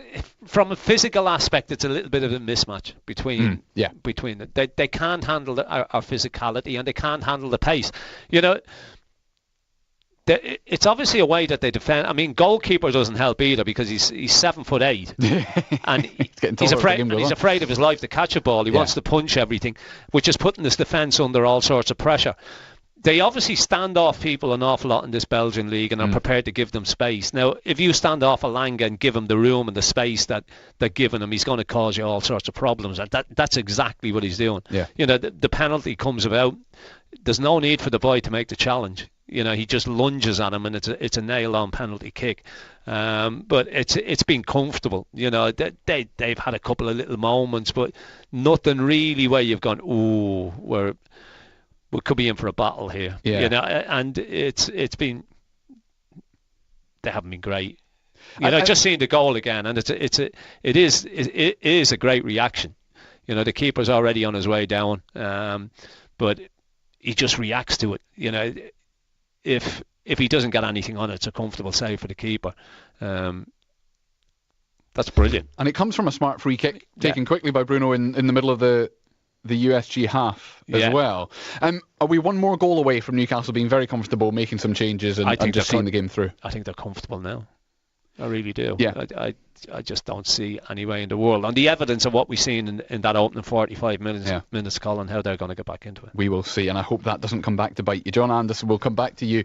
from a physical aspect, it's a little bit of a mismatch between them. They can't handle our physicality, and they can't handle the pace. You know, it's obviously a way that they defend. I mean, goalkeeper doesn't help either, because he's 7'8", and he's afraid of his life to catch a ball. He wants to punch everything, which is putting this defence under all sorts of pressure. They obviously stand off people an awful lot in this Belgian league, and are prepared to give them space. Now, if you stand off a Langa and give him the room and the space that they're giving him, he's going to cause you all sorts of problems. And that's exactly what he's doing. Yeah. You know, the penalty comes about. There's no need for the boy to make the challenge. You know, he just lunges at him, and it's a nail-on penalty kick. But it's been comfortable. You know, they've had a couple of little moments, but nothing really where you've gone, ooh, we could be in for a battle here. Yeah. You know, and it's been, they haven't been great. You know, just seeing the goal again, and it is a great reaction. You know, the keeper's already on his way down, but he just reacts to it. You know, if he doesn't get anything on it, it's a comfortable save for the keeper. That's brilliant. And it comes from a smart free kick taken quickly by Bruno in the middle of the USG half as well. Are we one more goal away from Newcastle being very comfortable, making some changes and just seeing the game through? I think they're comfortable now. I really do. Yeah. I just don't see any way in the world. And the evidence of what we've seen in that opening 45 minutes, Colin, how they're going to get back into it. We will see, and I hope that doesn't come back to bite you. John Anderson, will come back to you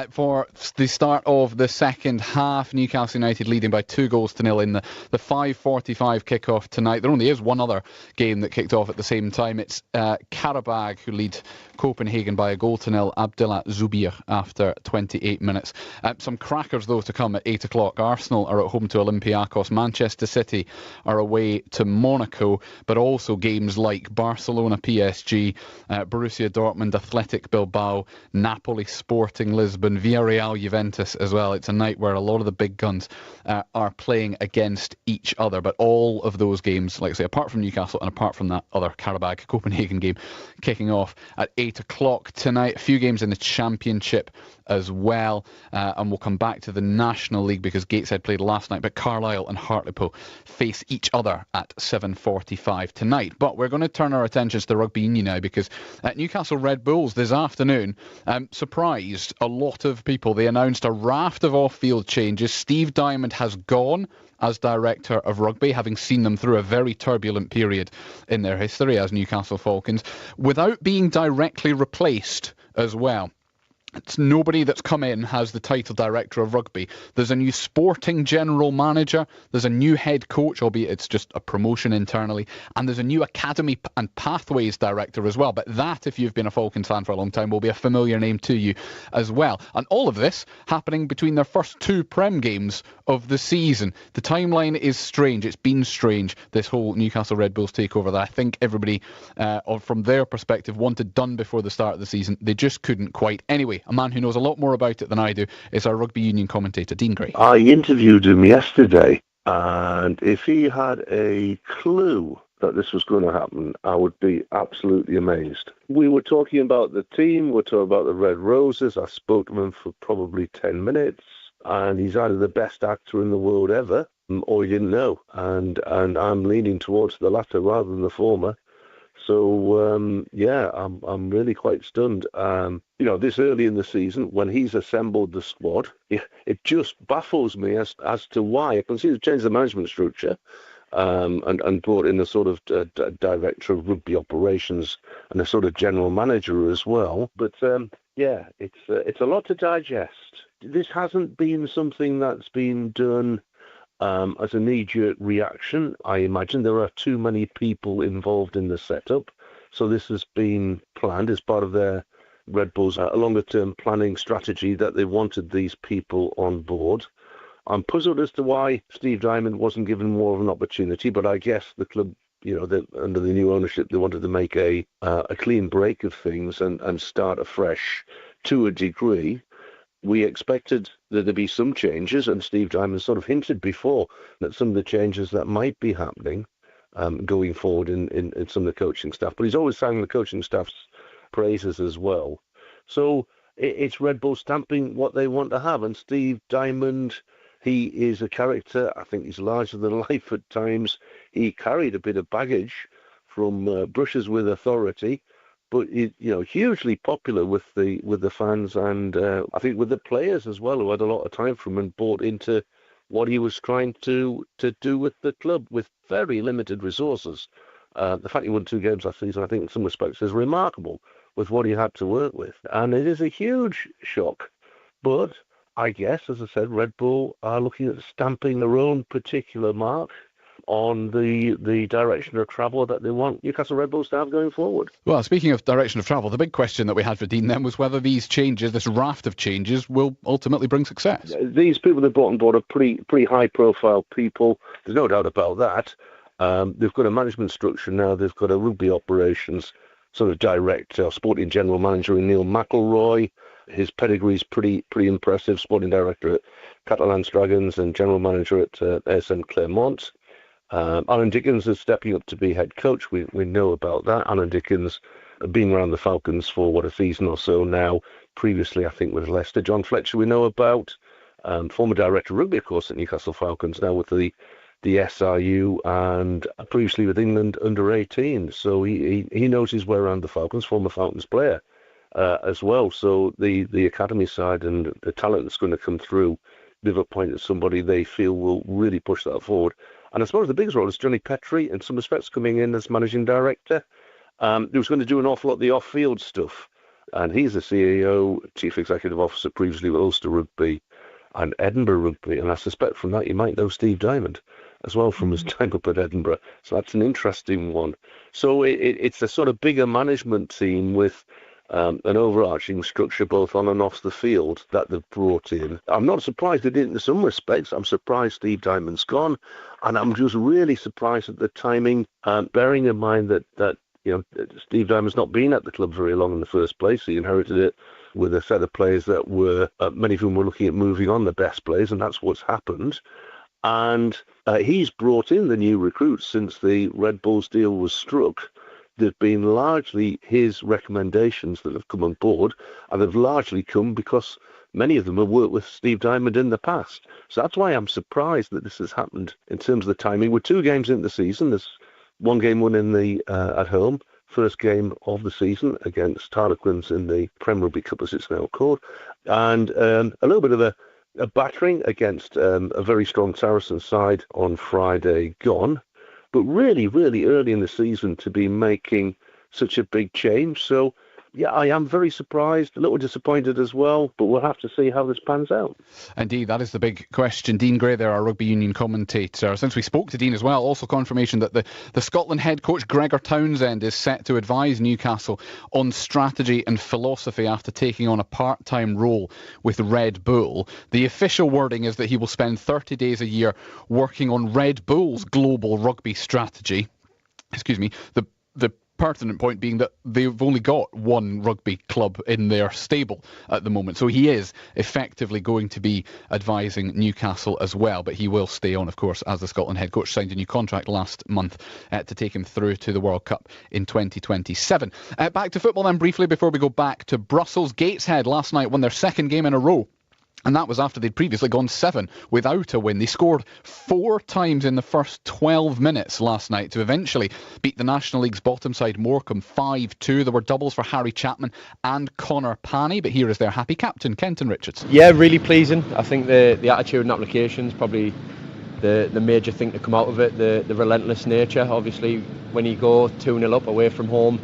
for the start of the second half. Newcastle United leading by 2-0 in the 5:45 kickoff tonight. There only is one other game that kicked off at the same time. It's Karabag who lead Copenhagen by 1-0. Abdullah Zubir after 28 minutes. Some crackers, though, to come at 8 o'clock. Arsenal are at home to Olympiacos. Manchester City are away to Monaco, but also games like Barcelona PSG, Borussia Dortmund, Athletic Bilbao, Napoli, Sporting Lisbon, Villarreal, Juventus as well. It's a night where a lot of the big guns are playing against each other, but all of those games, like I say, apart from Newcastle and apart from that other Karabag Copenhagen game kicking off at 8 o'clock tonight. A few games in the Championship as well, and we'll come back to the National League because Gateshead played last night, but Carlisle and Hartlepool face each other at 7:45 tonight. But we're going to turn our attentions to rugby union now, because Newcastle Red Bulls this afternoon surprised a lot of people. They announced a raft of off-field changes. Steve Diamond has gone as director of rugby, having seen them through a very turbulent period in their history as Newcastle Falcons, without being directly replaced as well. It's nobody that's come in has the title director of rugby. There's a new sporting general manager. There's a new head coach, albeit it's just a promotion internally. And there's a new academy and pathways director as well. But that, if you've been a Falcons fan for a long time, will be a familiar name to you as well. And all of this happening between their first 2 Prem games of the season. The timeline is strange. It's been strange, this whole Newcastle Red Bulls takeover that I think everybody, from their perspective, wanted done before the start of the season. They just couldn't quite. Anyway, a man who knows a lot more about it than I do is our rugby union commentator, Dean Gray. I interviewed him yesterday, and if he had a clue that this was going to happen, I would be absolutely amazed. We were talking about the team, we were talking about the Red Roses. I spoke to him for probably 10 minutes, and he's either the best actor in the world ever, or he didn't know. And I'm leaning towards the latter rather than the former. So, yeah, I'm really quite stunned. This early in the season, when he's assembled the squad, it just baffles me as to why. I can see they've changed the management structure and brought in a sort of director of rugby operations and a sort of general manager as well. But, yeah, it's a lot to digest. This hasn't been something that's been done as a knee-jerk reaction. I imagine there are too many people involved in the setup. So this has been planned as part of their Red Bulls a longer-term planning strategy that they wanted these people on board. I'm puzzled as to why Steve Diamond wasn't given more of an opportunity, but I guess the club, under the new ownership, they wanted to make a clean break of things and start afresh to a degree. We expected there to be some changes, and Steve Diamond sort of hinted before that some of the changes that might be happening going forward in some of the coaching staff. But he's always sang the coaching staff's praises as well. So it's Red Bull stamping what they want to have. And Steve Diamond, he is a character. I think he's larger than life at times. He carried a bit of baggage from brushes with authority, but hugely popular with the fans and I think with the players as well, who had a lot of time for him and bought into what he was trying to do with the club with very limited resources. The fact he won 2 games last season, I think in some respects, is remarkable with what he had to work with. And it is a huge shock. But I guess, as I said, Red Bull are looking at stamping their own particular mark on the direction of travel that they want Newcastle Red Bulls to have going forward. Well, speaking of direction of travel, the big question that we had for Dean then was whether these changes, this raft of changes, will ultimately bring success. These people they brought on board are pretty high-profile people. There's no doubt about that. They've got a management structure now. They've got a rugby operations sort of director, sporting general manager in Neil McElroy. His pedigree is pretty impressive. Sporting director at Catalans Dragons and general manager at ASM Clermont. Alan Dickens is stepping up to be head coach. We know about that. Alan Dickens been around the Falcons for, a season or so now. Previously, I think, with Leicester. John Fletcher we know about. Former director of rugby, of course, at Newcastle Falcons, now with the SRU and previously with England under-18. So he knows his way around the Falcons, former Falcons player as well. So the academy side and the talent that's going to come through, they've appointed somebody they feel will really push that forward. And I suppose the biggest role is Johnny Petrie, in some respects, coming in as managing director. Who's going to do an awful lot of the off-field stuff. And he's the CEO, Chief Executive Officer previously with Ulster Rugby and Edinburgh Rugby. And I suspect from that you might know Steve Diamond as well from his time up at Edinburgh. So that's an interesting one. So it's a sort of bigger management team with an overarching structure both on and off the field that they've brought in. I'm not surprised they didn't in some respects. I'm surprised Steve Diamond's gone, and I'm just really surprised at the timing, bearing in mind that Steve Diamond's not been at the club very long in the first place. He inherited it with a set of players that were, many of whom were looking at moving on, the best players, and that's what's happened. And he's brought in the new recruits since the Red Bulls deal was struck. They've been largely his recommendations that have come on board, and they've largely come because many of them have worked with Steve Diamond in the past. So that's why I'm surprised that this has happened in terms of the timing. We're 2 games into the season. There's 1 game won in the at home, first game of the season against Harlequins in the Premier Rugby Cup, as it's now called, and a little bit of a battering against a very strong Saracen side on Friday gone. But really, really early in the season to be making such a big change. So yeah, I am very surprised, a little disappointed as well, but we'll have to see how this pans out. Indeed, that is the big question. Dean Gray there, our rugby union commentator. Since we spoke to Dean as well, also confirmation that the Scotland head coach Gregor Townsend is set to advise Newcastle on strategy and philosophy after taking on a part-time role with Red Bull. The official wording is that he will spend 30 days a year working on Red Bull's global rugby strategy. Excuse me. The pertinent point being that they've only got one rugby club in their stable at the moment. So he is effectively going to be advising Newcastle as well, but he will stay on, of course, as the Scotland head coach. Signed a new contract last month to take him through to the World Cup in 2027. Back to football then briefly before we go back to Brussels. Gateshead last night won their second game in a row. And that was after they'd previously gone 7 without a win. They scored 4 times in the first 12 minutes last night to eventually beat the National League's bottom side Morecambe 5-2. There were doubles for Harry Chapman and Connor Panny, but here is their happy captain, Kenton Richards. Yeah, really pleasing. I think the attitude and application is probably the major thing to come out of it, the relentless nature. Obviously, when you go 2-0 up away from home,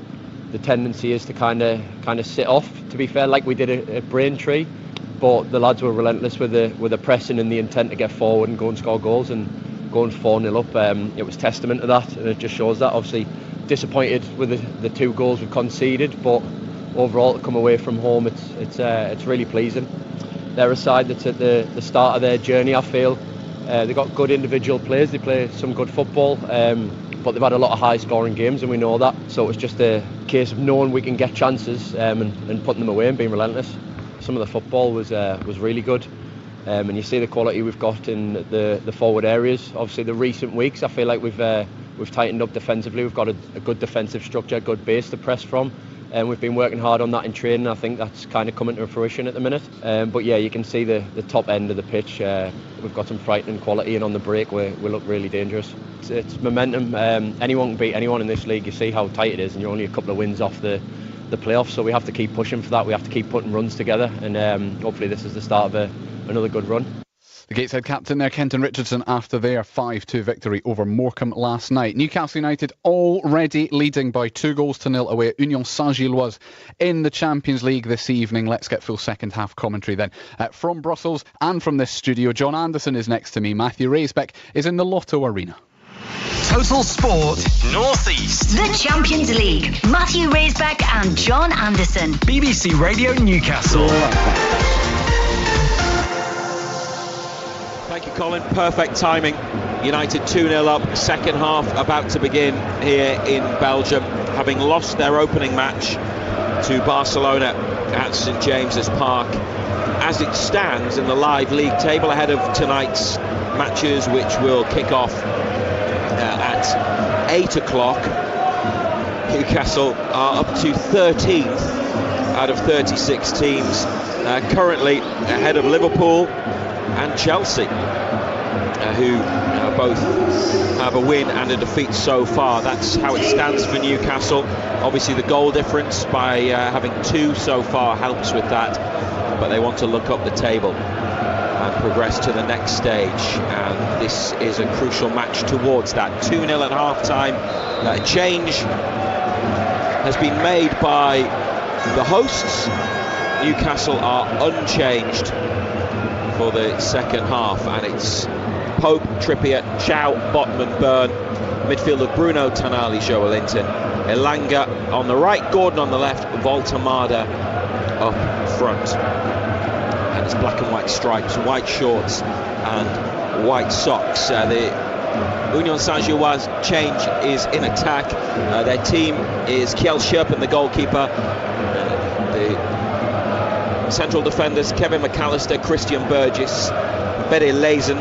the tendency is to kind of sit off, to be fair, like we did at Braintree. But the lads were relentless with the pressing and the intent to get forward and go and score goals, and going 4-0 up, it was testament to that, and it just shows that. Obviously disappointed with the 2 goals we conceded, but overall to come away from home, it's really pleasing. They're a side that's at the start of their journey, I feel. They've got good individual players, they play some good football, but they've had a lot of high scoring games, and we know that. So it was just a case of knowing we can get chances and putting them away and being relentless. Some of the football was really good, and you see the quality we've got in the forward areas. Obviously, the recent weeks, I feel like we've tightened up defensively. We've got a good defensive structure, a good base to press from, and we've been working hard on that in training. I think that's kind of coming to fruition at the minute. But yeah, you can see the top end of the pitch. We've got some frightening quality, and on the break we look really dangerous. It's momentum. Anyone can beat anyone in this league. You see how tight it is, and you're only a couple of wins off the playoffs, so we have to keep pushing for that. We have to keep putting runs together, and hopefully this is the start of another good run. The Gateshead captain there, Kenton Richardson, after their 5-2 victory over Morecambe last night. Newcastle United already leading by 2-0 away at Union Saint-Gilloise in the Champions League this evening. Let's get full second half commentary then. From Brussels and from this studio, John Anderson is next to me. Matthew Raisbeck is in the Lotto Arena. Total Sport North East. The Champions League. Matthew Raisbeck and John Anderson. BBC Radio Newcastle. Thank you, Colin. Perfect timing. United 2-0 up, second half about to begin here in Belgium, having lost their opening match to Barcelona at St James's Park. As it stands in the live league table ahead of tonight's matches, which will kick off at 8 o'clock, Newcastle are up to 13th out of 36 teams, currently ahead of Liverpool and Chelsea, who both have a win and a defeat so far. That's how it stands for Newcastle. Obviously the goal difference by having 2 so far helps with that, but they want to look up the table and progress to the next stage, and this is a crucial match towards that. 2-0 at half-time. A change has been made by the hosts. Newcastle are unchanged for the second half, and it's Pope, Trippier, Chow, Botman, Byrne, midfielder Bruno, Tonali, Joelinton, Elanga on the right, Gordon on the left, Voltemada up front. And it's black and white stripes, white shorts and white socks. The Union Saint-Gilloise change is in attack. Their team is Kjell Scherpen, the goalkeeper. The central defenders, Kevin McAllister, Christian Burgess, Bede Lezen.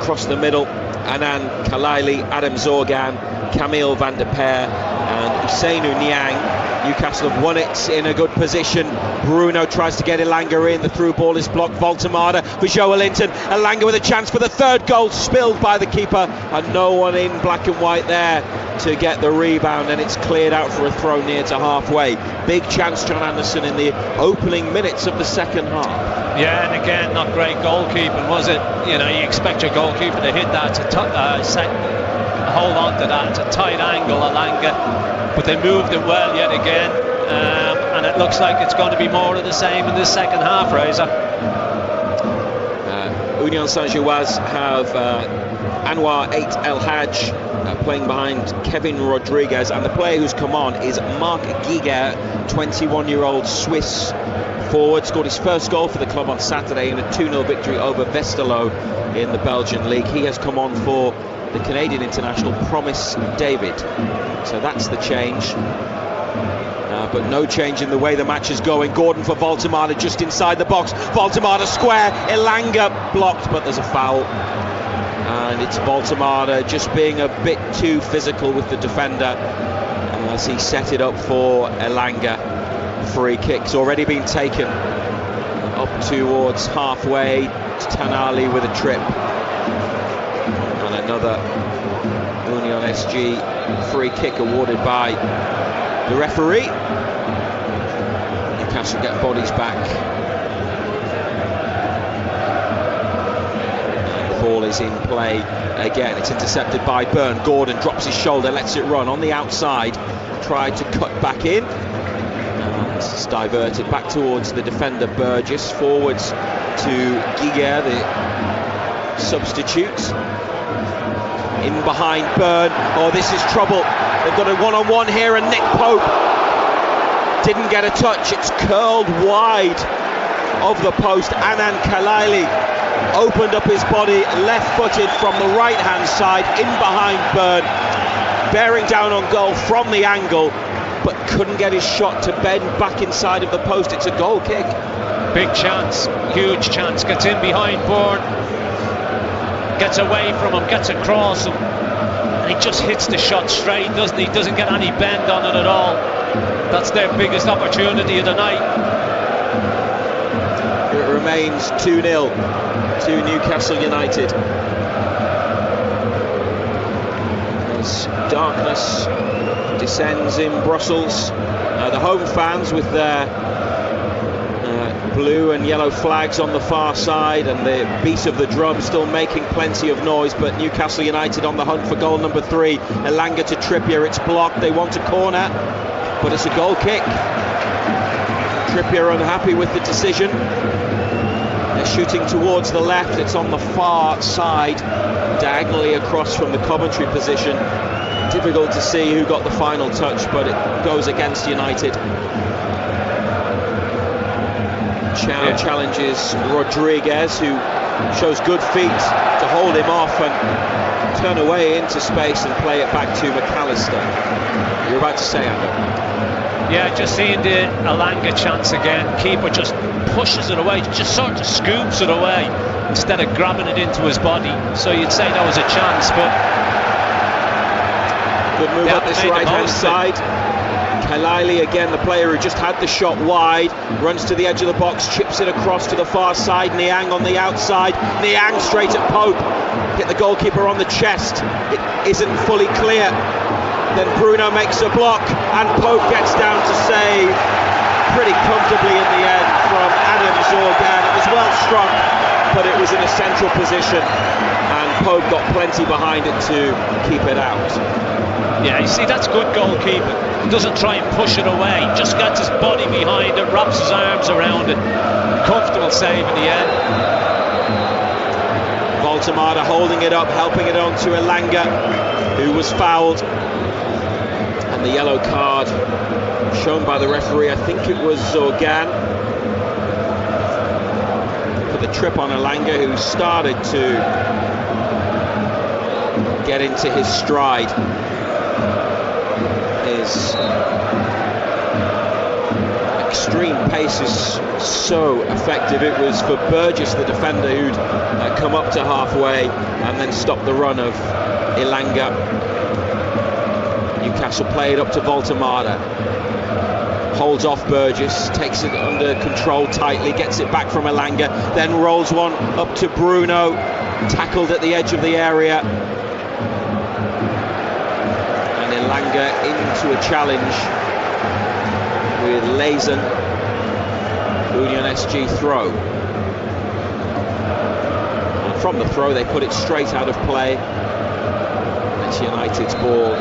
Across the middle, Anand Kalaili, Adam Zorgan, Camille van der Peer and Usainu Niang. Newcastle have won it in a good position. Bruno tries to get Elanga in. The through ball is blocked. Voltemada for Joelinton. Elanga with a chance for the third goal, spilled by the keeper, and no one in black and white there to get the rebound, and it's cleared out for a throw near to halfway. Big chance, John Anderson, in the opening minutes of the second half. Yeah, and again, not great goalkeeping, was it? You know, you expect your goalkeeper to hit that, to hold on to that. It's a tight angle, Elanga. but they moved it well yet again, and it looks like it's going to be more of the same in this second half, Razor. Union Saint-Gilloise have Anwar 8 El Hadj playing behind Kevin Rodriguez, and the player who's come on is Marc Giger, 21-year-old Swiss forward. Scored his first goal for the club on Saturday in a 2-0 victory over Westerlo in the Belgian league. He has come on for the Canadian international Promise David. So that's the change. But no change in the way the match is going. Gordon for Voltemade just inside the box. Voltemade square. Elanga blocked, but there's a foul. And it's Voltemade just being a bit too physical with the defender as he set it up for Elanga. Free kick's already been taken up towards halfway. It's Tanali with a trip. And another Union SG free kick awarded by the referee. Newcastle get bodies back. And the ball is in play again. It's intercepted by Byrne. Gordon drops his shoulder, lets it run on the outside. Tried to cut back in. And it's diverted back towards the defender Burgess. Forwards to Giger, the substitute. In behind Byrne. Oh, this is trouble. They've got a one-on-one here, and Nick Pope didn't get a touch. It's curled wide of the post. Anan Kalaili opened up his body, left-footed from the right-hand side, in behind Byrne, bearing down on goal from the angle, but couldn't get his shot to bend back inside of the post. It's a goal kick. Big chance, huge chance. Gets in behind Byrne, gets away from him, gets across him. And he just hits the shot straight, doesn't he? Doesn't get any bend on it at all. That's their biggest opportunity of the night. It remains 2-0 to Newcastle United. As darkness descends in Brussels, the home fans with their blue and yellow flags on the far side and the beat of the drum still making plenty of noise, but Newcastle United on the hunt for goal number 3. Elanga to Trippier, it's blocked. They want a corner, but it's a goal kick. Trippier unhappy with the decision. They're shooting towards the left. It's on the far side, diagonally across from the commentary position. Difficult to see who got the final touch, but it goes against United. Chow challenges Rodriguez, who shows good feet to hold him off and turn away into space and play it back to McAllister. You're about to say, Andrew? Yeah, just seeing the Elanga chance again. Keeper just pushes it away, just sort of scoops it away instead of grabbing it into his body. So you'd say that was a chance, but good move up this right-hand side. Kalaili again, the player who just had the shot wide, runs to the edge of the box, chips it across to the far side. Niang on the outside. Niang straight at Pope. Hit the goalkeeper on the chest. It isn't fully clear. Then Bruno makes a block, and Pope gets down to save pretty comfortably in the end from Adam Zorgan. It was well struck, but it was in a central position, and Pope got plenty behind it to keep it out. Yeah, you see, that's good goalkeeping. He doesn't try and push it away, just gets his body behind it, wraps his arms around it. Comfortable save in the end. Voltemade holding it up, helping it on to Elanga, who was fouled. And the yellow card shown by the referee, I think it was Zorgan, for the trip on Elanga, who started to get into his stride. His extreme pace is so effective. It was for Burgess, the defender, who'd come up to halfway and then stopped the run of Elanga. Newcastle play it up to Voltemade. Holds off Burgess, takes it under control tightly, gets it back from Elanga, then rolls one up to Bruno, tackled at the edge of the area. Elanga into a challenge with Leisen. Union SG throw. And from the throw they put it straight out of play. It's United's ball.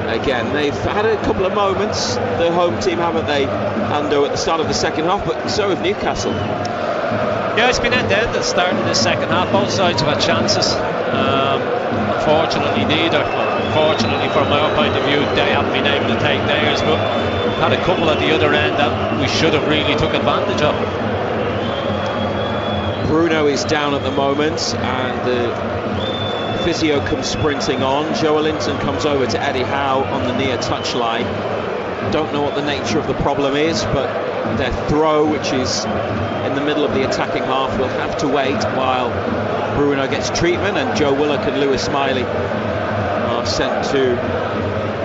again. They've had a couple of moments, the home team, haven't they, Ando, at the start of the second half, but so have Newcastle. Yeah, it's been end-to-end at the start of the second half. Both sides have had chances. Unfortunately, neither. Fortunately, from our point of view, they haven't been able to take theirs, but had a couple at the other end that we should have really took advantage of. Bruno is down at the moment, and the physio comes sprinting on. Joe Linton comes over to Eddie Howe on the near touchline. Don't know what the nature of the problem is, but their throw, which is in the middle of the attacking half, will have to wait while Bruno gets treatment, and Joe Willock and Lewis Smiley are sent to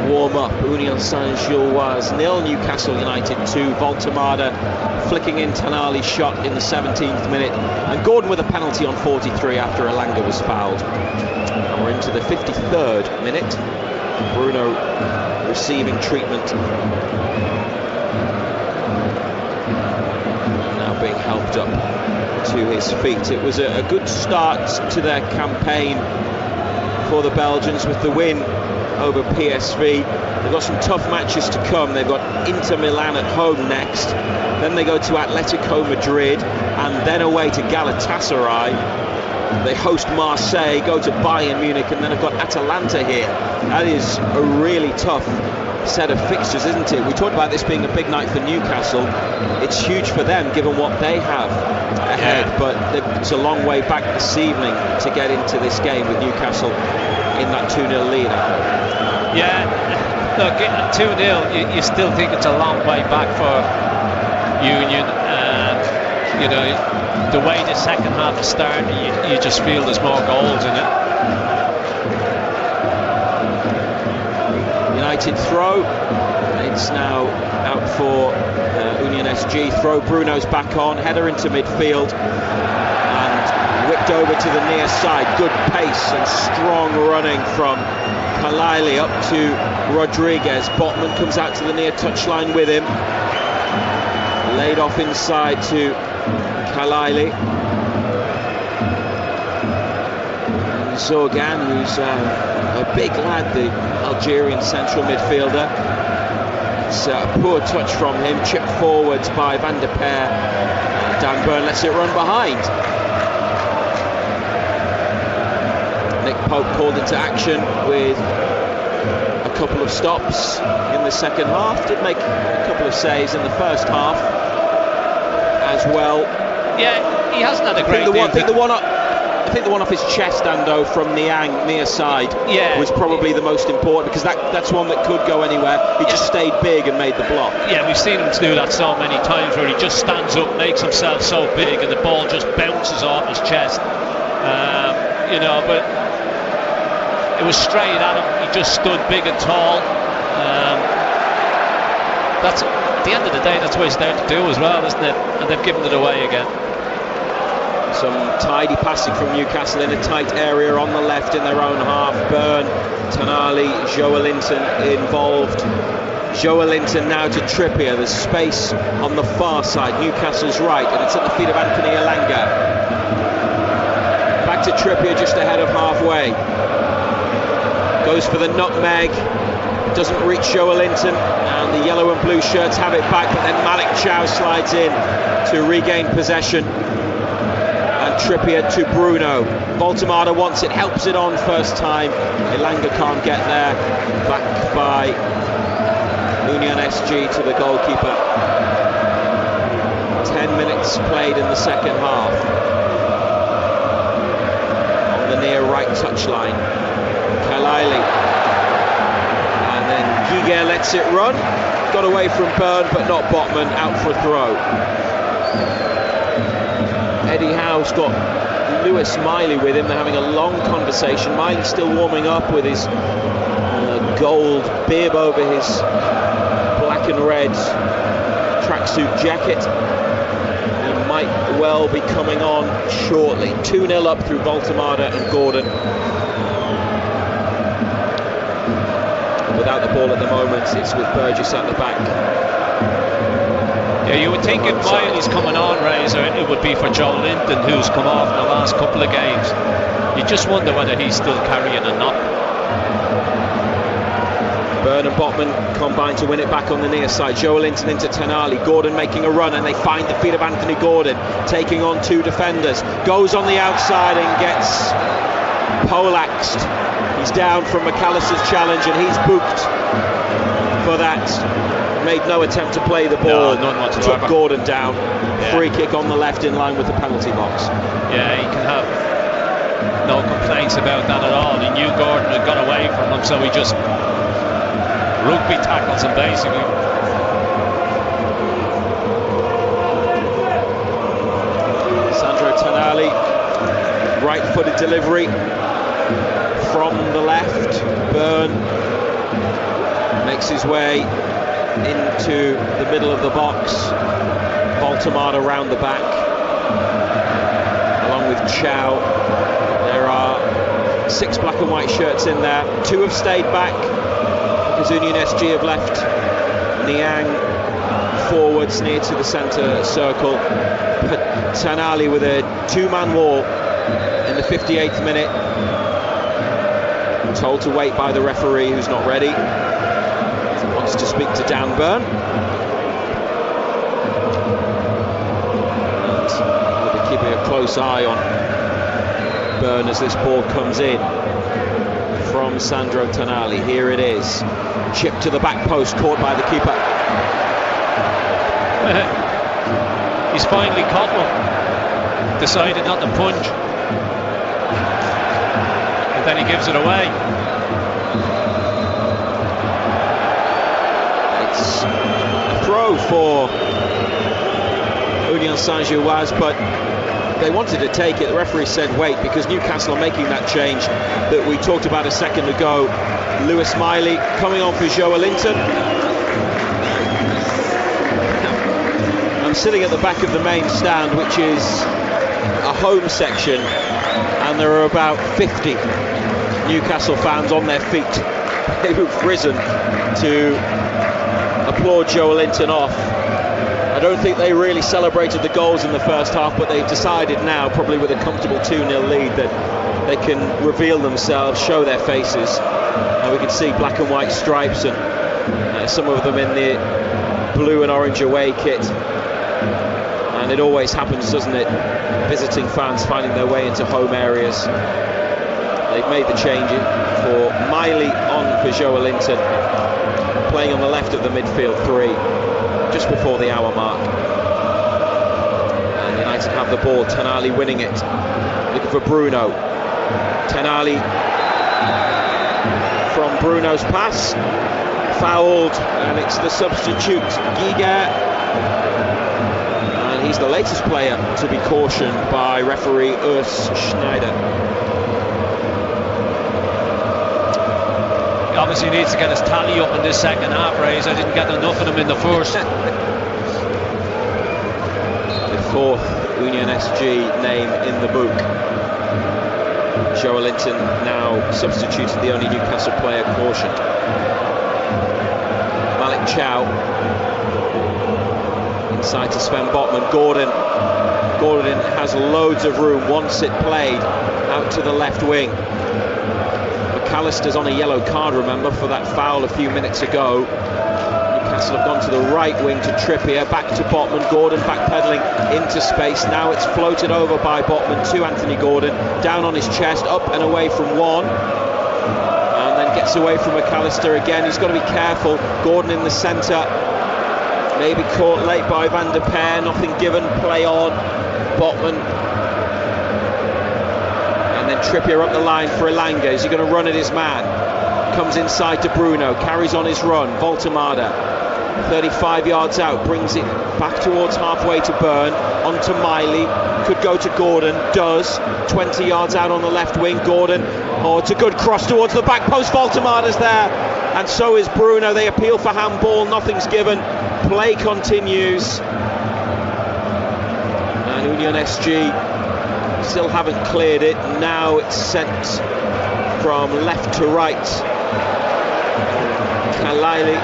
warm up. Union Saint-Gilloise 0, Newcastle United 2. Voltemada flicking in Tonali's shot in the 17th minute, and Gordon with a penalty on 43 after Elanga was fouled. And we're into the 53rd minute. Bruno receiving treatment, now being helped up to his feet. It was a good start to their campaign for the Belgians with the win over PSV. They've got some tough matches to come. They've got Inter Milan at home next, then they go to Atletico Madrid, and then away to Galatasaray. They host Marseille, go to Bayern Munich, and then have got Atalanta here. That is a really tough set of fixtures, isn't it? We talked about this being a big night for Newcastle. It's huge for them given what they have ahead, but it's a long way back this evening to get into this game with Newcastle in that 2-0 lead. Yeah, look, 2-0, you still think it's a long way back for Union. You know, the way the second half is starting, you just feel there's more goals in it. United throw. It's now out for Union SG. Throw. Bruno's back on. Header into midfield. And whipped over to the near side. Good pace and strong running from Kalili up to Rodriguez. Botman comes out to the near touchline with him. Laid off inside to Kalili. And Zorgan, who's a big lad, the Algerian central midfielder. It's a poor touch from him, chipped forwards by Van der Peer. Dan Burn lets it run behind. Nick Pope called into action with a couple of stops in the second half. Did make a couple of saves in the first half as well. Yeah, he hasn't had a great I think the one off his chest, Ando, from Niang near side, was probably the most important, because that's one that could go anywhere. He just stayed big and made the block. Yeah, we've seen him do that so many times, where he just stands up, makes himself so big, and the ball just bounces off his chest. You know, but it was straight at him. He just stood big and tall. That's, at the end of the day, that's what he's there to do as well, isn't it? And they've given it away again. Some tidy passing from Newcastle in a tight area on the left in their own half. Byrne, Tonali, Joe Linton involved. Joe Linton now to Trippier. There's space on the far side, Newcastle's right, and it's at the feet of Anthony Elanga. Back to Trippier just ahead of halfway. Goes for the nutmeg. Doesn't reach Joe Linton, and the yellow and blue shirts have it back, but then Malik Chow slides in to regain possession. And Trippier to Bruno. Voltemada wants it, helps it on first time. Elanga can't get there. Back by Union SG to the goalkeeper. 10 minutes played in the second half. On the near right touchline, Kalili. And then Giger lets it run. Got away from Byrne, but not Botman. Out for a throw. Eddie Howe's got Lewis Smiley with him. They're having a long conversation. Miley's still warming up with his gold bib over his black and red tracksuit jacket. He might well be coming on shortly. 2-0 up through Voltemada and Gordon. Without the ball at the moment, it's with Burgess at the back. Yeah, you would think if Miley's coming on, Razor, it would be for Joe Linton, who's come off in the last couple of games. You just wonder whether he's still carrying a knock. Byrne and Botman combine to win it back on the near side. Joelinton into Tenali. Gordon making a run, and they find the feet of Anthony Gordon, taking on 2 defenders. Goes on the outside and gets poleaxed. He's down from McAllister's challenge, and he's booked for that. Made no attempt to play the ball. No, none whatsoever. Took Gordon down. Yeah. Free kick on the left in line with the penalty box. Yeah, he can have no complaints about that at all. He knew Gordon had got away from him, so he just rugby tackles him basically. Sandro Tonali, right-footed delivery from the left. Byrne makes his way into the middle of the box. Voltemade around the back, along with Chow. There are 6 black and white shirts in there. 2 have stayed back because Union SG have left Niang forwards near to the centre circle. Tanali with a 2-man wall in the 58th minute. Told to wait by the referee, who's not ready. Wants to speak to Dan Byrne. And we'll be keeping a close eye on Byrne as this ball comes in from Sandro Tonali. Here it is. Chip to the back post, caught by the keeper. He's finally caught one. Decided not to punch. And then he gives it away. It's a throw for Union Saint-Gilloise, but they wanted to take it. The referee said wait, because Newcastle are making that change that we talked about a second ago. Lewis Miley coming on for Joelinton. I'm sitting at the back of the main stand, which is a home section, and there are about 50 Newcastle fans on their feet who've risen to applaud Joelinton off. I don't think they really celebrated the goals in the first half, but they've decided now, probably with a comfortable 2-0 lead, that they can reveal themselves, show their faces. And we can see black and white stripes, and some of them in the blue and orange away kit. And it always happens, doesn't it? Visiting fans finding their way into home areas. They've made the change for Miley on for Joelinton, playing on the left of the midfield 3, just before the hour mark. And United have the ball. Tonali winning it, looking for Bruno. Tonali from Bruno's pass, fouled, and it's the substitute Giga. He's the latest player to be cautioned by referee Urs Schneider. He obviously needs to get his tally up in this second half, Rays. I didn't get enough of them in the first. The 4th Union SG name in the book. Joelinton now substituted, the only Newcastle player cautioned. Malik Chow inside to Sven Botman. Gordon has loads of room, wants it played out to the left wing. McAllister's on a yellow card, remember, for that foul a few minutes ago. Newcastle have gone to the right wing to Trippier, back to Botman. Gordon backpedaling into space. Now it's floated over by Botman to Anthony Gordon, down on his chest, up and away from one, and then gets away from McAllister again. He's got to be careful. Gordon in the centre, maybe caught late by Van der Peer, nothing given, play on. Botman, and then Trippier up the line for Elanga. Is he going to run at his man? Comes inside to Bruno, carries on his run. Voltemade, 35 yards out, brings it back towards halfway to Byrne, onto Miley, could go to Gordon, does, 20 yards out on the left wing. Gordon, oh, it's a good cross towards the back post. Voltemade's there, and so is Bruno. They appeal for handball, nothing's given. Play continues, and Union SG still haven't cleared it. Now it's sent from left to right. Kalaili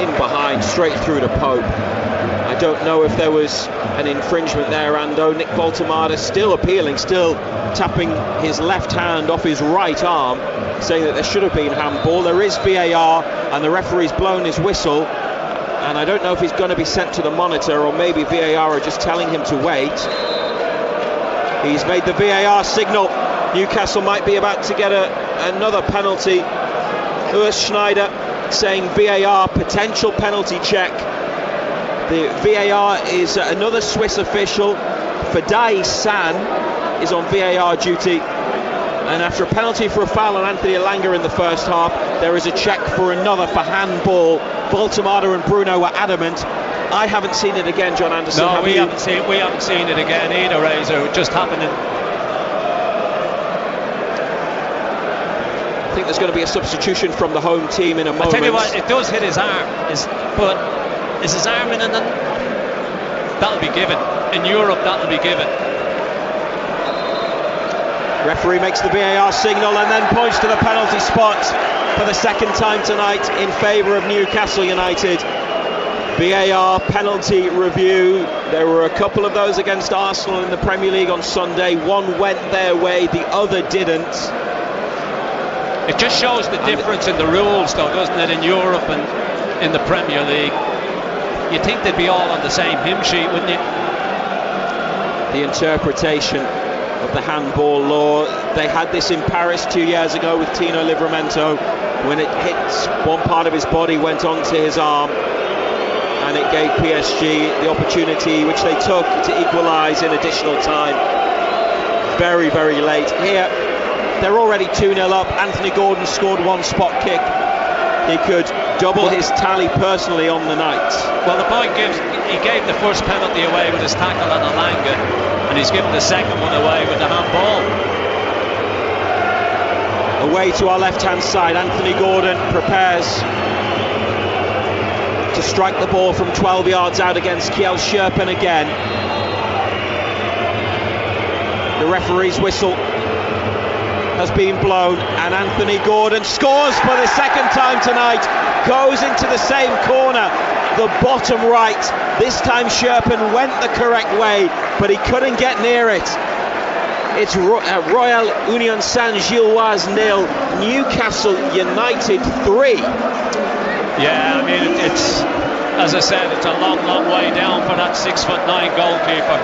in behind, straight through to Pope. I don't know if there was an infringement there, Ando. Nick Baltamada still appealing, still tapping his left hand off his right arm, saying that there should have been handball. There is VAR, and the referee's blown his whistle, and I don't know if he's going to be sent to the monitor, or maybe VAR are just telling him to wait. He's made the VAR signal. Newcastle might be about to get another penalty. Urs Schneider saying VAR, potential penalty check. The VAR is another Swiss official. Fadai San is on VAR duty. And after a penalty for a foul on Anthony Elanga in the first half, there is a check for another for handball. Baltamada and Bruno were adamant. I haven't seen it again, John Anderson. No, we haven't seen it again either, Razor. It just happened. I think there's going to be a substitution from the home team in a moment. I tell you what, it does hit his arm, but is his arm in? That'll be given. In Europe, that'll be given. Referee makes the VAR signal and then points to the penalty spot for the second time tonight in favour of Newcastle United. VAR penalty review. There were a couple of those against Arsenal in the Premier League on Sunday. One went their way, the other didn't. It just shows the difference in the rules, though, doesn't it, in Europe and in the Premier League? You'd think they'd be all on the same hymn sheet, wouldn't you? The interpretation of the handball law. They had this in Paris 2 years ago with Tino Livramento. When it hits one part of his body, went onto his arm, and it gave PSG the opportunity, which they took, to equalise in additional time. Very, very late. Here, they're already 2-0 up. Anthony Gordon scored one spot kick. He could double his tally personally on the night. Well, the boy gave the first penalty away with his tackle on Elanga, and he's given the second one away with the handball. Away to our left-hand side, Anthony Gordon prepares to strike the ball from 12 yards out against Kjell Scherpen again. The referee's whistle has been blown, and Anthony Gordon scores for the second time tonight. Goes into the same corner, the bottom right. This time Scherpen went the correct way, but he couldn't get near it. It's Royal Union Saint-Gilloise 0, Newcastle United 3. Yeah, I mean, it's, as I said, it's a long, long way down for that 6'9" goalkeeper.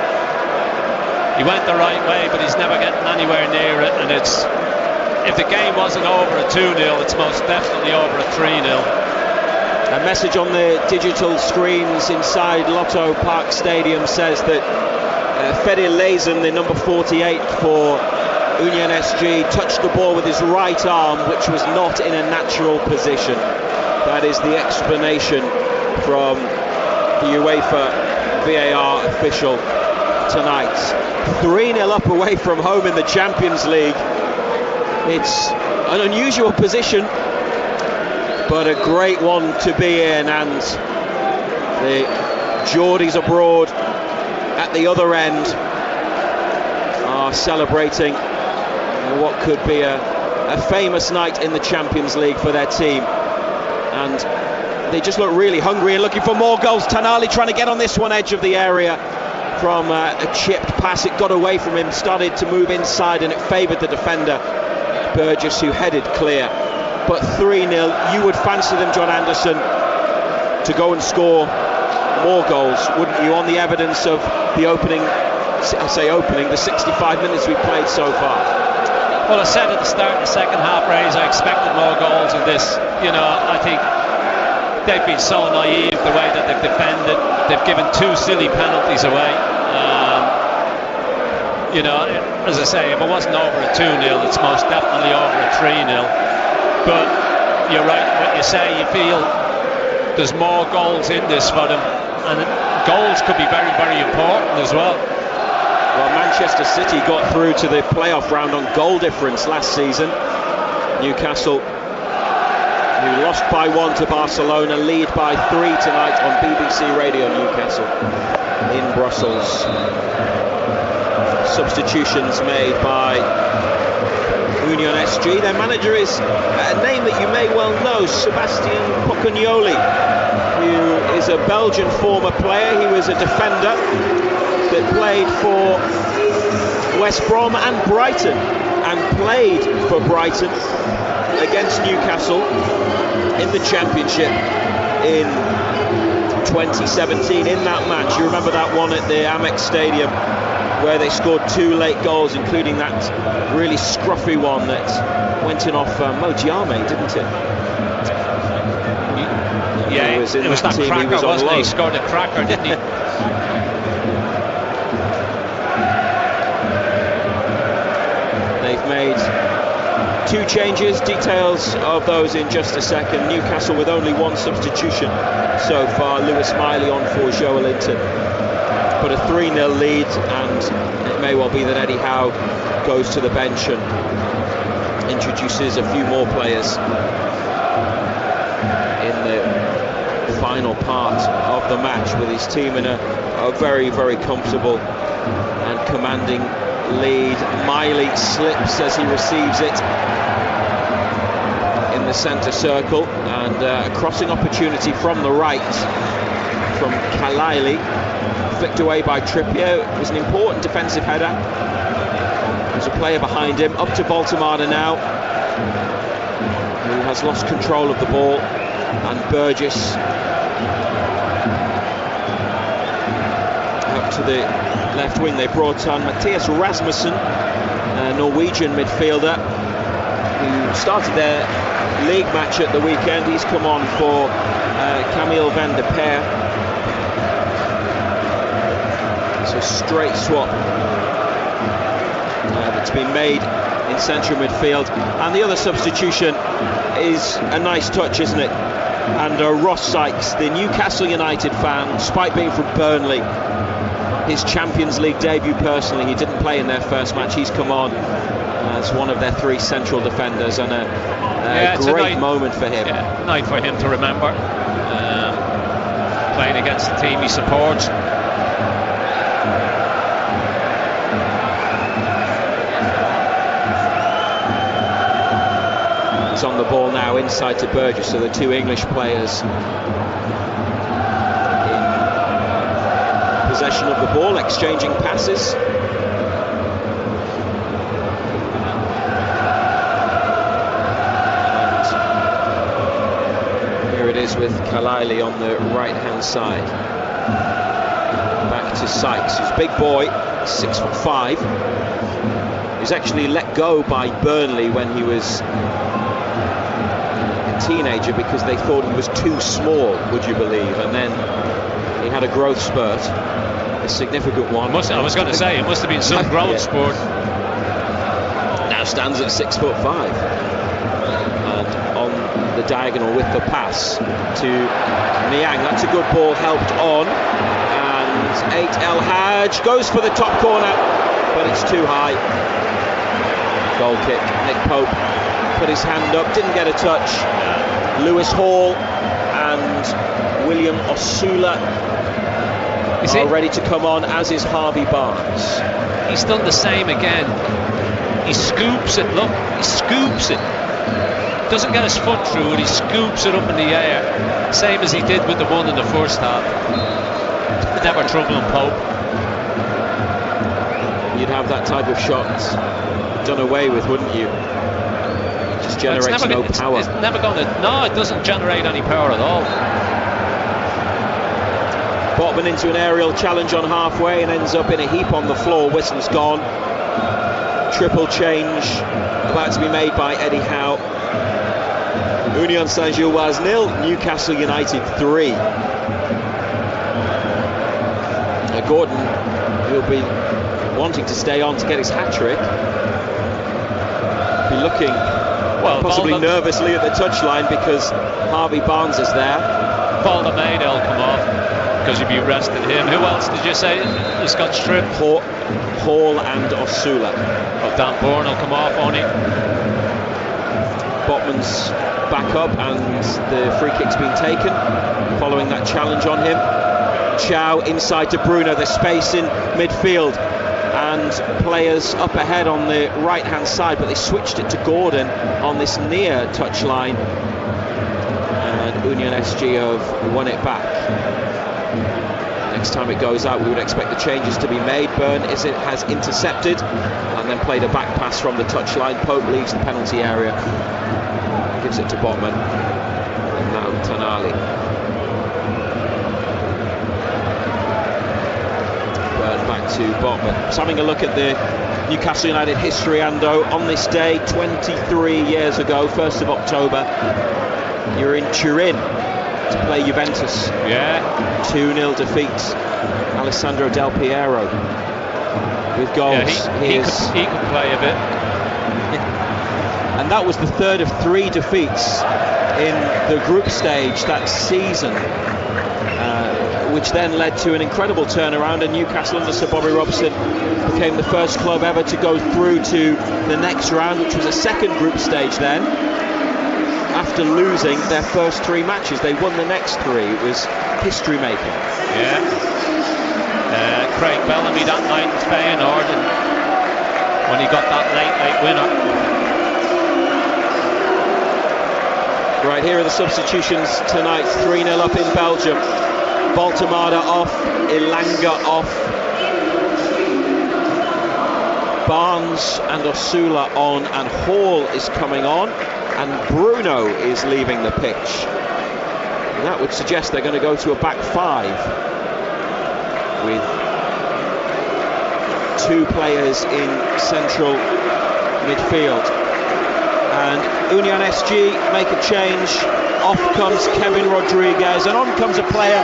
He went the right way, but he's never getting anywhere near it, and it's, if the game wasn't over at 2-0, it's most definitely over at 3-0. A message on the digital screens inside Lotto Park Stadium says that Fede Lezen, the number 48 for Union SG, touched the ball with his right arm, which was not in a natural position. That is the explanation from the UEFA VAR official tonight. 3-0 up away from home in the Champions League. It's an unusual position, but a great one to be in, and the Geordies abroad at the other end are celebrating what could be a famous night in the Champions League for their team. And they just look really hungry and looking for more goals. Tonali trying to get on this one edge of the area from a chipped pass. It got away from him, started to move inside, and it favoured the defender, Burgess, who headed clear. But 3-0, you would fancy them, John Anderson, to go and score more goals, wouldn't you, on the evidence of the opening, I say opening, the 65 minutes we've played so far? Well, I said at the start of the second half, Rays, I expected more goals in this. You know, I think they've been so naive the way that they've defended. They've given two silly penalties away. You know, as I say, if it wasn't over at 2-0, it's most definitely over at 3-0. But you're right when you say you feel there's more goals in this for them, and goals could be very, very important as well. Well, Manchester City got through to the playoff round on goal difference last season. Newcastle, who lost by 1 to Barcelona, lead by 3 tonight on BBC Radio Newcastle in Brussels. Substitutions made by Union SG. Their manager is a name that you may well know, Sebastian Pocognoli. who is a Belgian former player. He was a defender that played for West Brom and Brighton, and played for Brighton against Newcastle in the Championship in 2017. In that match, you remember that one at the Amex Stadium where they scored 2 late goals, including that really scruffy one that went in off Mojiame, didn't it? Yeah, it was that cracker, wasn't he? He scored a cracker, didn't he? They've made 2 changes, details of those in just a second. Newcastle with only 1 substitution so far. Lewis Miley on for Joe Linton. Put a 3-0 lead, and it may well be that Eddie Howe goes to the bench and introduces a few more players in the final part of the match, with his team in a very, very comfortable and commanding lead. Miley slips as he receives it in the centre circle, and a crossing opportunity from the right from Kalaili, flicked away by Trippier. It was an important defensive header. There's a player behind him, up to Baltamada now, who has lost control of the ball, and Burgess up to the left wing. They brought on Mathias Rasmussen, a Norwegian midfielder who started their league match at the weekend. He's come on for Camille van der Peer. It's a straight swap that's been made in central midfield, and the other substitution is a nice touch, isn't it? And Ross Sykes, the Newcastle United fan, despite being from Burnley, his Champions League debut personally, he didn't play in their first match. He's come on as one of their 3 central defenders, and a great moment for him. Yeah, night for him to remember, playing against the team he supports. He's on the ball now, inside to Burgess, so the 2 English players in possession of the ball, exchanging passes. And here it is with Kalaili on the right-hand side. Back to Sykes, who's a big boy, 6'5". He was actually let go by Burnley when he was teenager because they thought he was too small, would you believe? And then he had a growth spurt, a significant one. I was going to say, it must have been some growth spurt. Now stands at 6'5", and on the diagonal with the pass to Niang. That's a good ball, helped on, and 8 El Hadj goes for the top corner, but it's too high. Goal kick. Nick Pope put his hand up, didn't get a touch. Lewis Hall and William Osula are ready to come on, as is Harvey Barnes. He's done the same again. He scoops it, look, he scoops it. Doesn't get his foot through it, he scoops it up in the air. Same as he did with the one in the first half. Never troubling Pope. You'd have that type of shot done away with, wouldn't you? Just generates no power. It's never going to. No, it doesn't generate any power at all. Botman into an aerial challenge on halfway and ends up in a heap on the floor. Whistle's gone. Triple change about to be made by Eddie Howe. Union Saint-Gilloise 0, Newcastle United 3. Gordon, who'll be wanting to stay on to get his hat-trick, be looking possibly nervously at the touchline because Harvey Barnes is there. Baltamada will come off because you'd be resting him. Who else did you say has got stripped? Hall and Osula. Dan Bourne will come off on him. Botman's back up and the free kick's been taken following that challenge on him. Chow inside to Bruno, the space in midfield, and players up ahead on the right hand side, but they switched it to Gordon on this near touchline, and Union SG have won it back. Next time it goes out, we would expect the changes to be made. Byrne has intercepted and then played a back pass from the touchline. Pope leaves the penalty area, gives it to Botman, and now Tonali. Byrne back to Botman. Just having a look at the Newcastle United history, Ando. On this day, 23 years ago, 1st of October, you're in Turin to play Juventus. Yeah. 2-0 defeat. Alessandro Del Piero with goals. Yeah, he could play a bit. And that was the third of 3 defeats in the group stage that season, which then led to an incredible turnaround, and Newcastle under Sir Bobby Robson became the first club ever to go through to the next round, which was a second group stage then. After losing their first 3 matches, they won the next 3. It was history making. Yeah. Craig Bellamy that night in Feyenoord, when he got that late winner. Right, here are the substitutions tonight. 3-0 up in Belgium. Baltamada off, Ilanga off. Barnes and Osula on, and Hall is coming on, and Bruno is leaving the pitch. And that would suggest they're going to go to a back 5 with 2 players in central midfield. And Union SG make a change. Off comes Kevin Rodriguez, and on comes a player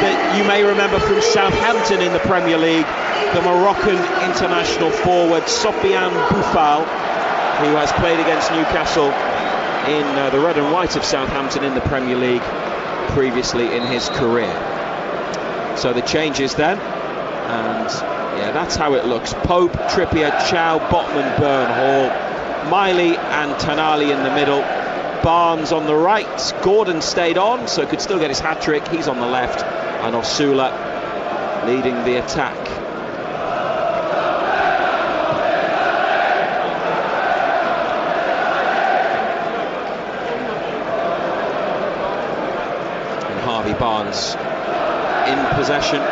that you may remember from Southampton in the Premier League, the Moroccan international forward Sofiane Boufal, who has played against Newcastle in the red and white of Southampton in the Premier League previously in his career. So the changes then, and yeah, that's how it looks. Pope, Trippier, Chow, Botman, Byrne, Hall, Miley and Tonali in the middle, Barnes on the right. Gordon stayed on, so could still get his hat-trick. He's on the left, and Osula leading the attack. And Harvey Barnes in possession,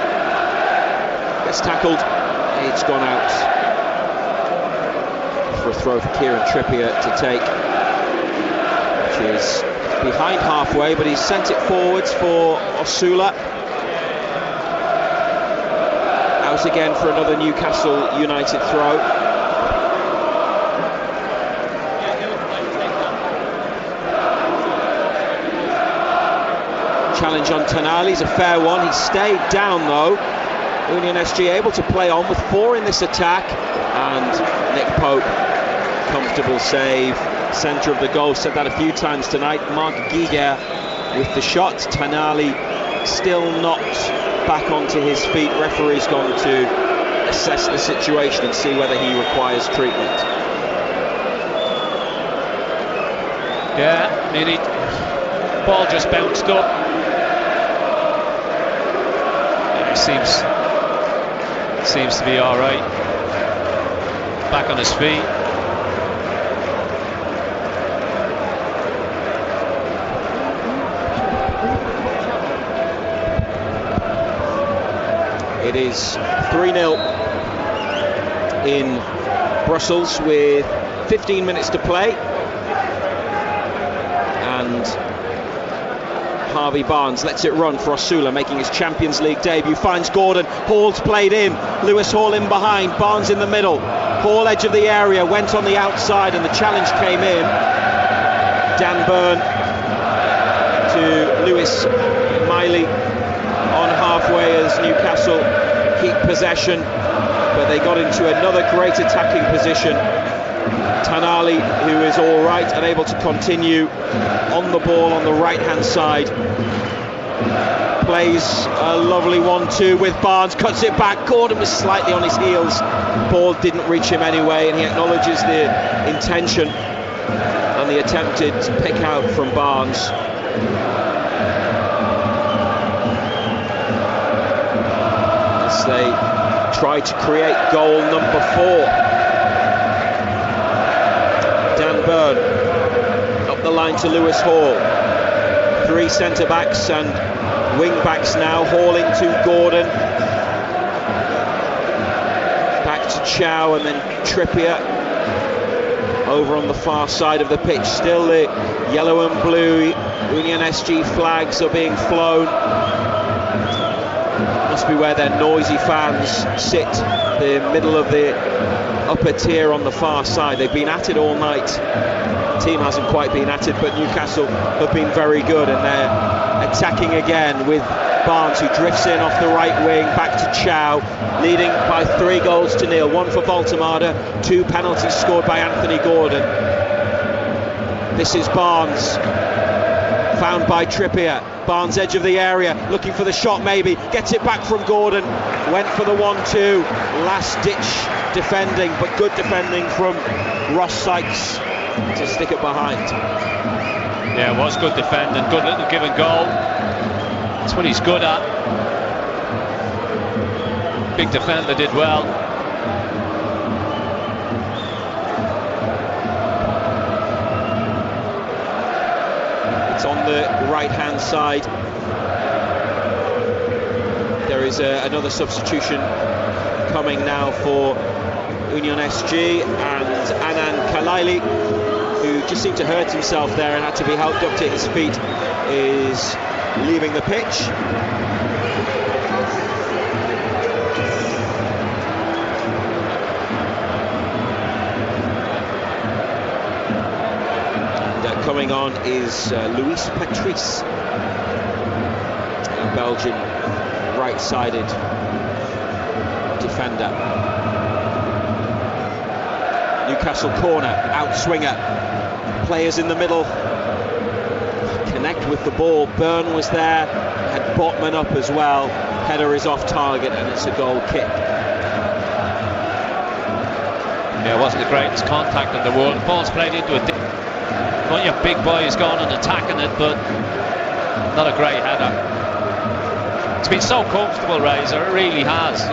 gets tackled. It's gone out for a throw for Kieran Trippier to take, which is behind halfway, but he's sent it forwards for Osula. Out again for another Newcastle United throw. Challenge on Tonali's a fair one. He stayed down though. Union SG able to play on with 4 in this attack, and Nick Pope, comfortable save, centre of the goal. Said that a few times tonight. Marc Guiguer with the shot. Tonali still not back onto his feet. Referee's gone to assess the situation and see whether he requires treatment. Yeah, I mean, ball just bounced up. Yeah, seems to be all right. Back on his feet. It is 3-0 in Brussels with 15 minutes to play, and Harvey Barnes lets it run for Osula, making his Champions League debut, finds Gordon, Hall's played in, Lewis Hall in behind, Barnes in the middle, Hall edge of the area, went on the outside and the challenge came in. Dan Byrne to Lewis Miley on halfway as Newcastle keep possession, but they got into another great attacking position. Tonali, who is all right and able to continue on the ball on the right hand side, plays a lovely 1-2 with Barnes, cuts it back. Gordon was slightly on his heels, ball didn't reach him anyway, and he acknowledges the intention and the attempted pick out from Barnes. As they try to create goal number 4. Dan Byrne up the line to Lewis Hall, Three centre-backs and wing-backs now, hauling to Gordon. Back to Chow and then Trippier. Over on the far side of the pitch, still the yellow and blue Union SG flags are being flown. Must be where their noisy fans sit, the middle of the upper tier on the far side. They've been at it all night. The team hasn't quite been at it, but Newcastle have been very good, and they're attacking again with Barnes, who drifts in off the right wing, back to Chow, leading by 3-0. One for Baltamada, 2 penalties scored by Anthony Gordon. This is Barnes, found by Trippier. Barnes, edge of the area, looking for the shot maybe, gets it back from Gordon, went for the 1-2, last ditch defending, but good defending from Ross Sykes to stick it behind. Yeah, it was good defending, good little give and go. That's what he's good at. Big defender, did well. It's on the right-hand side. There is another substitution coming now for Union SG, and Anan Kalaili, who just seemed to hurt himself there and had to be helped up to his feet, is leaving the pitch. And coming on is Luis Patrice, a Belgian right-sided defender. Newcastle corner, outswinger, players in the middle connect with the ball. Byrne was there, had Botman up as well. Header is off target and it's a goal kick. Yeah, it wasn't the greatest contact in the world. The ball's played into it. Want your big boys going and attacking it, but not a great header. It's been so comfortable, Razor, it really has.